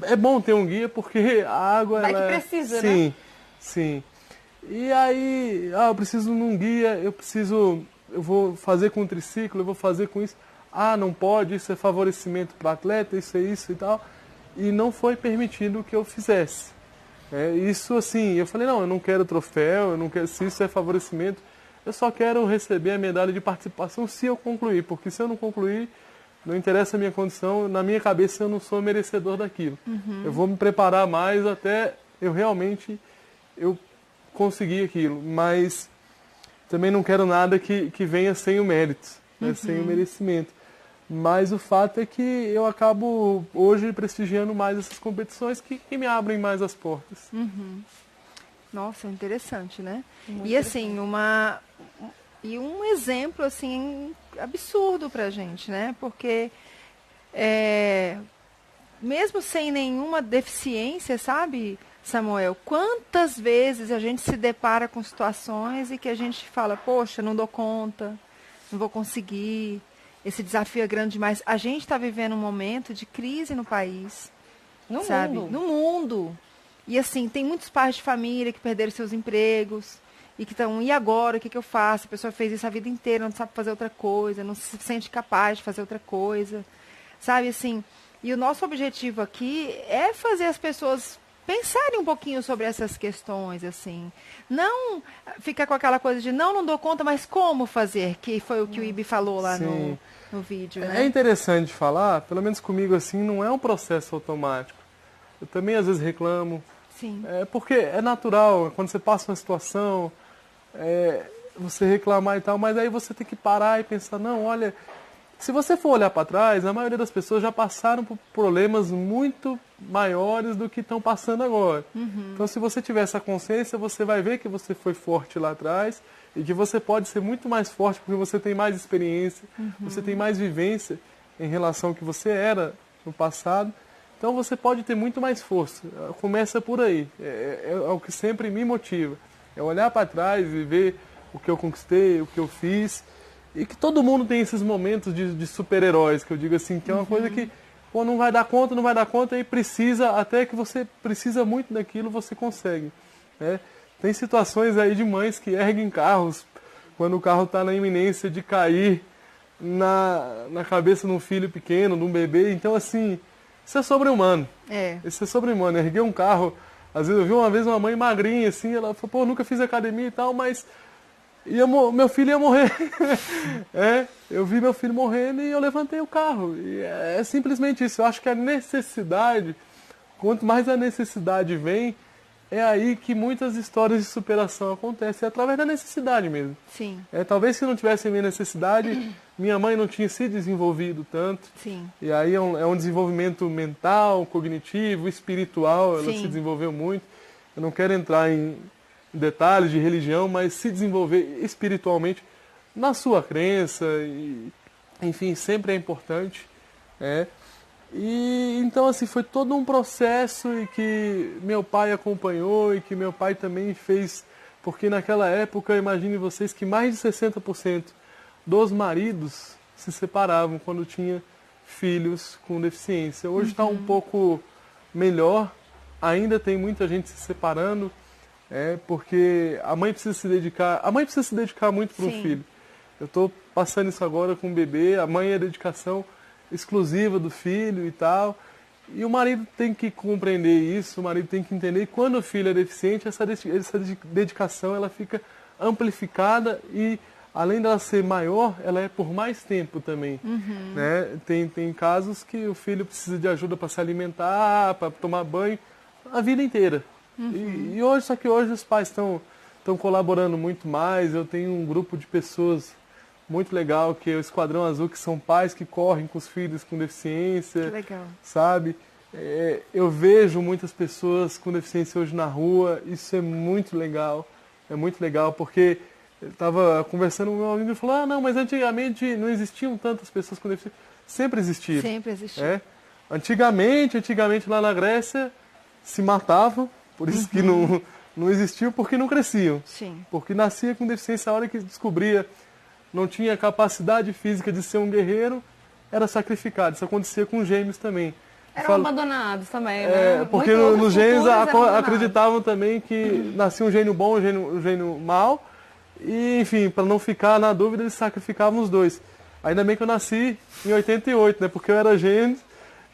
é bom ter um guia porque a água... Vai que precisa, sim, né? Sim. E aí, eu preciso de um guia, eu vou fazer com um triciclo, eu vou fazer com isso. Não pode, isso é favorecimento para o atleta, isso é isso e tal. E não foi permitido que eu fizesse. Isso assim, eu falei, não, eu não quero troféu, eu não quero, se isso é favorecimento, eu só quero receber a medalha de participação se eu concluir, porque se eu não concluir, não interessa a minha condição, na minha cabeça eu não sou merecedor daquilo. Eu vou me preparar mais até eu realmente conseguir aquilo, mas também não quero nada que venha sem o mérito, né, sem o merecimento. Mas o fato é que eu acabo hoje prestigiando mais essas competições que me abrem mais as portas. Nossa, interessante, né? Muito e assim, um exemplo assim absurdo pra gente, né? Porque mesmo sem nenhuma deficiência, sabe, Samuel, quantas vezes a gente se depara com situações e que a gente fala, poxa, não dou conta, não vou conseguir, esse desafio é grande demais. A gente está vivendo um momento de crise no país, No sabe? mundo. No mundo. E assim, tem muitos pais de família que perderam seus empregos e que estão, e agora, o que eu faço? A pessoa fez isso a vida inteira, não sabe fazer outra coisa, não se sente capaz de fazer outra coisa, sabe, assim. E o nosso objetivo aqui é fazer as pessoas pensarem um pouquinho sobre essas questões, assim. Não ficar com aquela coisa de não dou conta, mas como fazer, que foi o que o Ibi falou lá no vídeo, né? É interessante falar, pelo menos comigo assim, não é um processo automático. Eu também às vezes reclamo. Sim. Porque é natural, quando você passa uma situação, você reclamar e tal, mas aí você tem que parar e pensar, não, olha, se você for olhar para trás, a maioria das pessoas já passaram por problemas muito maiores do que estão passando agora. Então, se você tiver essa consciência, você vai ver que você foi forte lá atrás e que você pode ser muito mais forte porque você tem mais experiência, você tem mais vivência em relação ao que você era no passado. Então você pode ter muito mais força. Começa por aí. É o que sempre me motiva. É olhar para trás e ver o que eu conquistei, o que eu fiz. E que todo mundo tem esses momentos de super-heróis, que eu digo assim, que é uma coisa que não vai dar conta, e precisa, até que você precisa muito daquilo, você consegue. Né? Tem situações aí de mães que erguem carros quando o carro está na iminência de cair na cabeça de um filho pequeno, de um bebê. Então, assim, isso é sobre-humano. Isso é sobre-humano. Erguer um carro, às vezes eu vi uma vez uma mãe magrinha, assim, ela falou, pô, nunca fiz academia e tal, mas meu filho ia morrer. Eu vi meu filho morrendo e eu levantei o carro. E é simplesmente isso. Eu acho que a necessidade, quanto mais a necessidade vem, é aí que muitas histórias de superação acontecem, através da necessidade mesmo. Sim. Talvez se não tivesse a minha necessidade, minha mãe não tinha se desenvolvido tanto. Sim. E aí é um desenvolvimento mental, cognitivo, espiritual, ela se desenvolveu muito. Eu não quero entrar em detalhes de religião, mas se desenvolver espiritualmente na sua crença, enfim, sempre é importante. E então, assim, foi todo um processo e que meu pai acompanhou e que meu pai também fez, porque naquela época, imagine vocês que mais de 60% dos maridos se separavam quando tinha filhos com deficiência. Hoje está um pouco melhor, ainda tem muita gente se separando, porque a mãe precisa se dedicar muito para o filho. Eu estou passando isso agora com o bebê, a mãe é dedicação exclusiva do filho e tal. E o marido tem que compreender isso, o marido tem que entender que quando o filho é deficiente, essa dedicação ela fica amplificada e, além dela ser maior, ela é por mais tempo também. Né? Tem casos que o filho precisa de ajuda para se alimentar, para tomar banho, a vida inteira. Só que hoje os pais estão colaborando muito mais. Eu tenho um grupo de pessoas muito legal, que é o Esquadrão Azul, que são pais que correm com os filhos com deficiência. Que legal. Sabe? Eu vejo muitas pessoas com deficiência hoje na rua, isso é muito legal. É muito legal, porque eu estava conversando com meu amigo e falou, não, mas antigamente não existiam tantas pessoas com deficiência. Sempre existiram. Sempre existiu. Antigamente lá na Grécia, se matavam, por isso que não existiam, porque não cresciam. Sim. Porque nascia com deficiência, a hora que descobria não tinha capacidade física de ser um guerreiro, era sacrificado. Isso acontecia com gêmeos também. Eram abandonados também, né? Porque nos gênios acreditavam também que nascia um gênio bom e um gênio mau. E, enfim, para não ficar na dúvida, eles sacrificavam os dois. Ainda bem que eu nasci em 88, né? Porque eu era gênio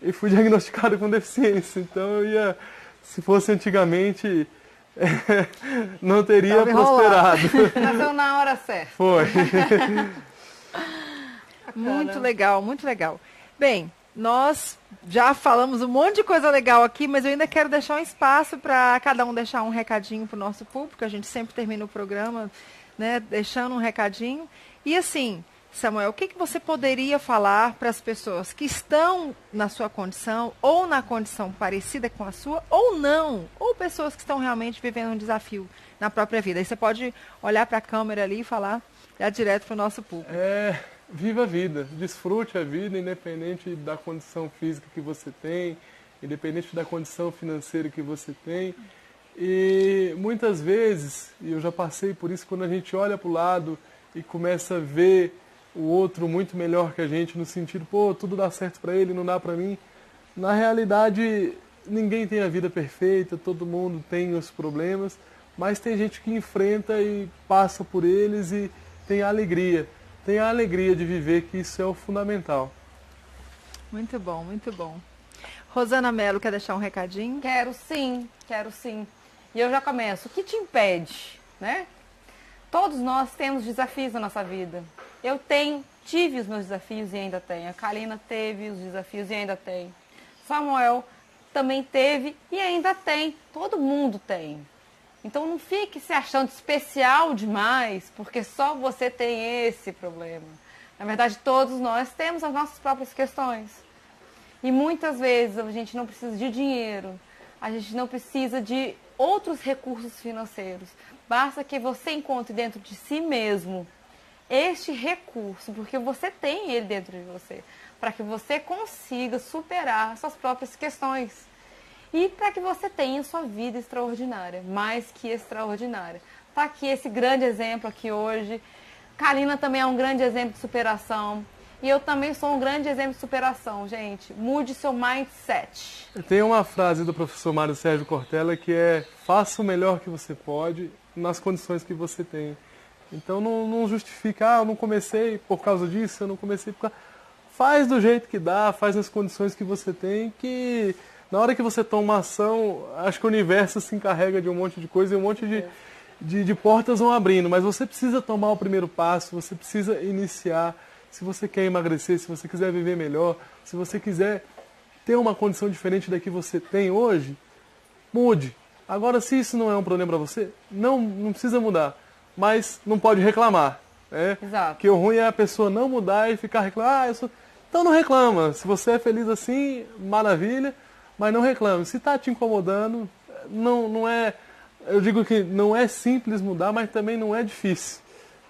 e fui diagnosticado com deficiência. Então se fosse antigamente, não teria prosperado. Nasceu na hora certa. Foi. Muito legal, muito legal. Bem, nós já falamos um monte de coisa legal aqui, mas eu ainda quero deixar um espaço para cada um deixar um recadinho para o nosso público. A gente sempre termina o programa, né, deixando um recadinho. E assim, Samuel, o que você poderia falar para as pessoas que estão na sua condição, ou na condição parecida com a sua, ou não, ou pessoas que estão realmente vivendo um desafio na própria vida? Aí você pode olhar para a câmera ali e falar já direto para o nosso público. Viva a vida, desfrute a vida, independente da condição física que você tem, independente da condição financeira que você tem. E muitas vezes, e eu já passei por isso, quando a gente olha para o lado e começa a ver o outro muito melhor que a gente, no sentido, tudo dá certo para ele, não dá para mim. Na realidade, ninguém tem a vida perfeita, todo mundo tem os problemas, mas tem gente que enfrenta e passa por eles e tem a alegria. Tem a alegria de viver, que isso é o fundamental. Muito bom, muito bom. Rosana Mello, quer deixar um recadinho? Quero sim. E eu já começo. O que te impede, né? Todos nós temos desafios na nossa vida. Eu tive os meus desafios e ainda tenho. A Kalina teve os desafios e ainda tem. Samuel também teve e ainda tem. Todo mundo tem. Então não fique se achando especial demais, porque só você tem esse problema. Na verdade, todos nós temos as nossas próprias questões. E muitas vezes a gente não precisa de dinheiro, a gente não precisa de outros recursos financeiros. Basta que você encontre dentro de si mesmo este recurso, porque você tem ele dentro de você, para que você consiga superar suas próprias questões e para que você tenha sua vida extraordinária, mais que extraordinária. Tá aqui esse grande exemplo aqui hoje. Kalina também é um grande exemplo de superação. E eu também sou um grande exemplo de superação, gente. Mude seu mindset. Tem uma frase do professor Mário Sérgio Cortella que é: faça o melhor que você pode nas condições que você tem. Então não justifica, eu não comecei por causa disso, eu não comecei por causa... Faz do jeito que dá, faz nas condições que você tem, que na hora que você toma uma ação, acho que o universo se encarrega de um monte de coisa e um monte de portas vão abrindo. Mas você precisa tomar o primeiro passo, você precisa iniciar. Se você quer emagrecer, se você quiser viver melhor, se você quiser ter uma condição diferente da que você tem hoje, mude. Agora, se isso não é um problema para você, não precisa mudar, mas não pode reclamar. Né? Exato. Porque o ruim é a pessoa não mudar e ficar reclamando. Então não reclama. Se você é feliz assim, maravilha, mas não reclame. Se está te incomodando, não é... Eu digo que não é simples mudar, mas também não é difícil,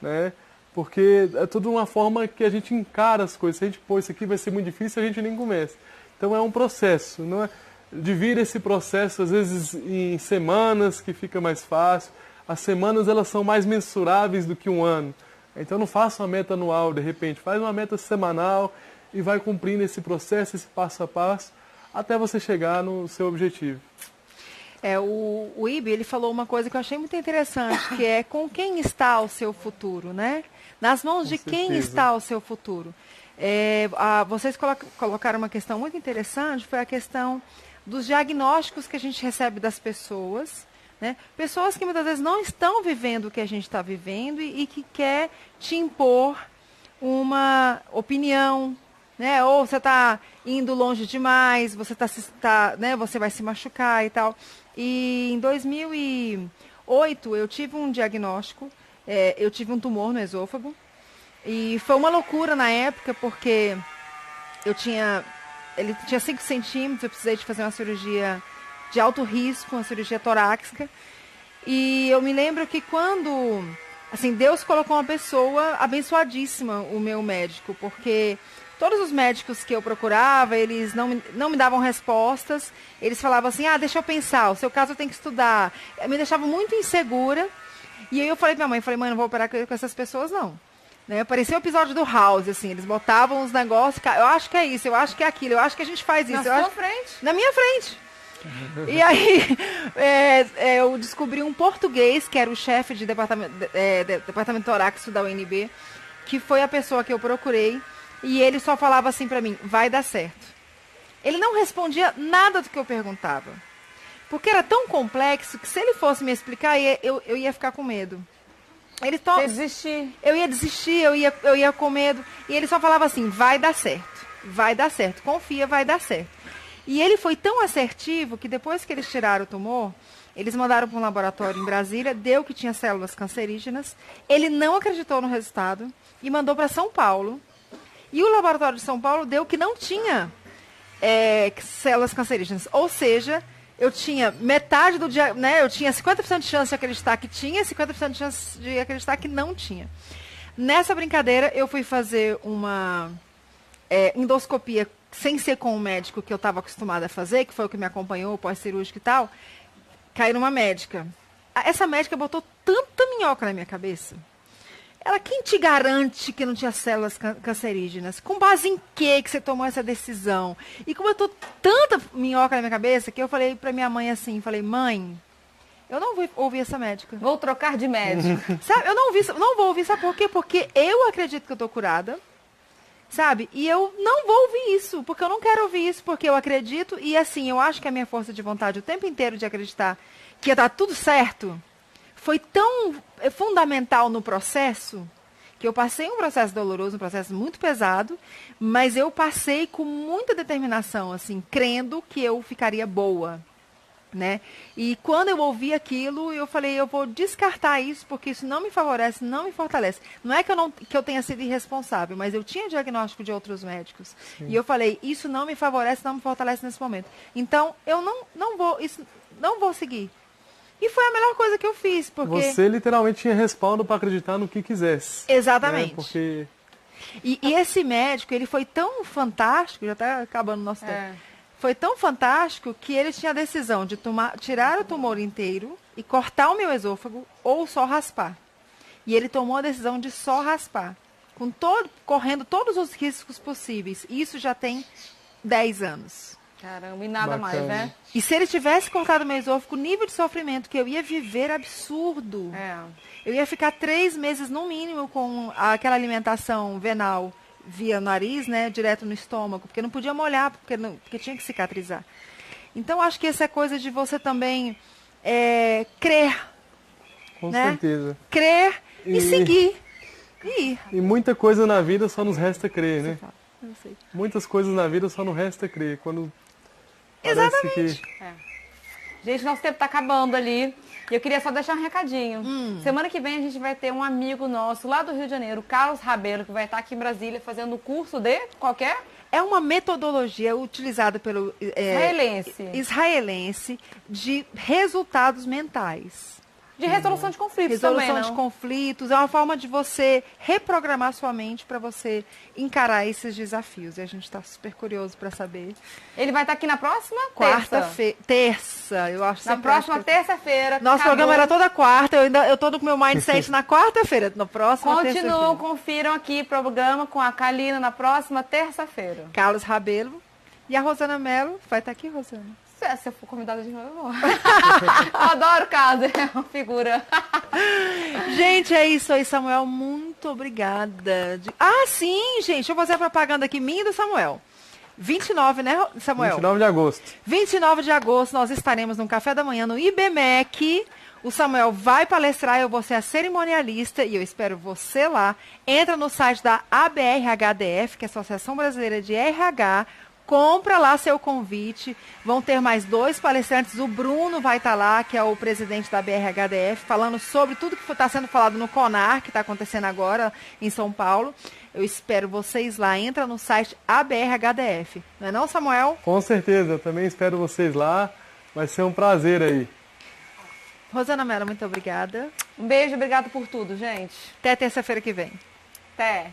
né? Porque é tudo uma forma que a gente encara as coisas. Se a gente pôr isso aqui vai ser muito difícil, a gente nem começa. Então é um processo. Não é? Divide esse processo, às vezes, em semanas, que fica mais fácil. As semanas, elas são mais mensuráveis do que um ano. Então não faça uma meta anual, de repente. Faz uma meta semanal e vai cumprindo esse processo, esse passo a passo, até você chegar no seu objetivo. O Ibe, ele falou uma coisa que eu achei muito interessante, que é: com quem está o seu futuro, né? Nas mãos de quem está o seu futuro. Vocês colocaram uma questão muito interessante, foi a questão dos diagnósticos que a gente recebe das pessoas, né? Pessoas que muitas vezes não estão vivendo o que a gente está vivendo e que quer te impor uma opinião, né? Ou você está indo longe demais, você né? Você vai se machucar e tal. E em 2008 eu tive um diagnóstico, eu tive um tumor no esôfago e foi uma loucura na época, porque ele tinha 5 centímetros, eu precisei de fazer uma cirurgia de alto risco, uma cirurgia torácica. E eu me lembro que quando, assim, Deus colocou uma pessoa abençoadíssima, o meu médico, porque todos os médicos que eu procurava, eles não me davam respostas. Eles falavam assim: deixa eu pensar, o seu caso eu tenho que estudar. Me deixava muito insegura. E aí eu falei pra minha mãe, mãe, não vou operar com essas pessoas, não. Né? Parecia um episódio do House, assim, eles botavam os negócios, eu acho que é isso, eu acho que é aquilo, eu acho que a gente faz isso. Na sua frente? Na minha frente. E aí eu descobri um português, que era o chefe de departamento torácico da UNB, que foi a pessoa que eu procurei. E ele só falava assim pra mim: vai dar certo. Ele não respondia nada do que eu perguntava. Porque era tão complexo que, se ele fosse me explicar, eu ia ficar com medo. Você desistir. Eu ia desistir, eu ia com medo. E ele só falava assim: vai dar certo, confia, vai dar certo. E ele foi tão assertivo que, depois que eles tiraram o tumor, eles mandaram para um laboratório em Brasília, deu que tinha células cancerígenas. Ele não acreditou no resultado e mandou para São Paulo. E o laboratório de São Paulo deu que não tinha células cancerígenas. Ou seja, eu tinha metade do dia, né? Eu tinha 50% de chance de acreditar que tinha, 50% de chance de acreditar que não tinha. Nessa brincadeira, eu fui fazer uma endoscopia sem ser com o médico que eu estava acostumada a fazer, que foi o que me acompanhou, pós-cirúrgico e tal. Caí numa médica. Essa médica botou tanta minhoca na minha cabeça. Ela: quem te garante que não tinha células cancerígenas? Com base em que você tomou essa decisão? E como eu tô tanta minhoca na minha cabeça, que eu falei pra minha mãe assim, mãe, eu não vou ouvir essa médica. Vou trocar de médico. Sabe, eu não vou ouvir, sabe por quê? Porque eu acredito que eu tô curada, sabe? E eu não vou ouvir isso, porque eu não quero ouvir isso, porque eu acredito. E assim, eu acho que a minha força de vontade o tempo inteiro de acreditar que ia dar tudo certo foi tão fundamental no processo, que eu passei um processo doloroso, um processo muito pesado, mas eu passei com muita determinação, assim, crendo que eu ficaria boa, né? E quando eu ouvi aquilo, eu falei: eu vou descartar isso, porque isso não me favorece, não me fortalece. Não é que eu tenha sido irresponsável, mas eu tinha diagnóstico de outros médicos. Sim. E eu falei: isso não me favorece, não me fortalece nesse momento. Então, eu não vou seguir. E foi a melhor coisa que eu fiz, porque... Você literalmente tinha respaldo para acreditar no que quisesse. Exatamente. Né? Porque... E esse médico, ele foi tão fantástico, já está acabando o nosso tempo, foi tão fantástico que ele tinha a decisão de tirar o tumor inteiro e cortar o meu esôfago ou só raspar. E ele tomou a decisão de só raspar, correndo todos os riscos possíveis. Isso já tem 10 anos. Caramba, e nada Bacana. mais, né? E se ele tivesse cortado meu esôfago, o nível de sofrimento que eu ia viver absurdo. Eu ia ficar 3 meses, no mínimo, com aquela alimentação venal via nariz, né, direto no estômago, porque não podia molhar, porque tinha que cicatrizar. Então, acho que essa é coisa de você também crer. Com né? certeza. Crer e seguir. E ir. E muita coisa na vida só nos resta crer, né? Eu sei. Muitas coisas na vida só nos resta crer. Quando parece Exatamente. Gente, nosso tempo tá acabando ali. E eu queria só deixar um recadinho. Semana que vem a gente vai ter um amigo nosso lá do Rio de Janeiro, Carlos Rabelo, que vai estar aqui em Brasília fazendo o curso de qualquer É uma metodologia utilizada pelo israelense de resultados mentais. de resolução de conflitos Resolução também, de não? conflitos é uma forma de você reprogramar sua mente para você encarar esses desafios. E a gente está super curioso para saber. Ele vai estar aqui na próxima Terça, eu acho. Na sempre próxima acho que- terça-feira. Nosso programa era toda quarta, eu tô com o meu mindset na quarta-feira, na próxima Continuam, terça-feira. confiram aqui o programa com a Kalina na próxima terça-feira. Carlos Rabelo e a Rosana Mello. Vai estar aqui, Rosana? Se eu for convidada de novo, eu vou. Eu adoro o caso, é uma figura. Gente, é isso aí, Samuel. Muito obrigada. Ah, sim, gente. Deixa eu fazer a propaganda aqui, minha e do Samuel. 29, né, Samuel? 29 de agosto. 29 de agosto, nós estaremos no café da manhã no IBMEC. O Samuel vai palestrar, eu vou ser a cerimonialista e eu espero você lá. Entra no site da ABRHDF, que é a Associação Brasileira de RH. Compra lá seu convite. Vão ter mais 2 palestrantes. O Bruno vai estar lá, que é o presidente da BRHDF, falando sobre tudo que está sendo falado no CONAR, que está acontecendo agora em São Paulo. Eu espero vocês lá. Entra no site ABRHDF. Não é não, Samuel? Com certeza, eu também espero vocês lá. Vai ser um prazer aí. Rosana Mello, muito obrigada. Um beijo, obrigado por tudo, gente. Até terça-feira que vem. Até.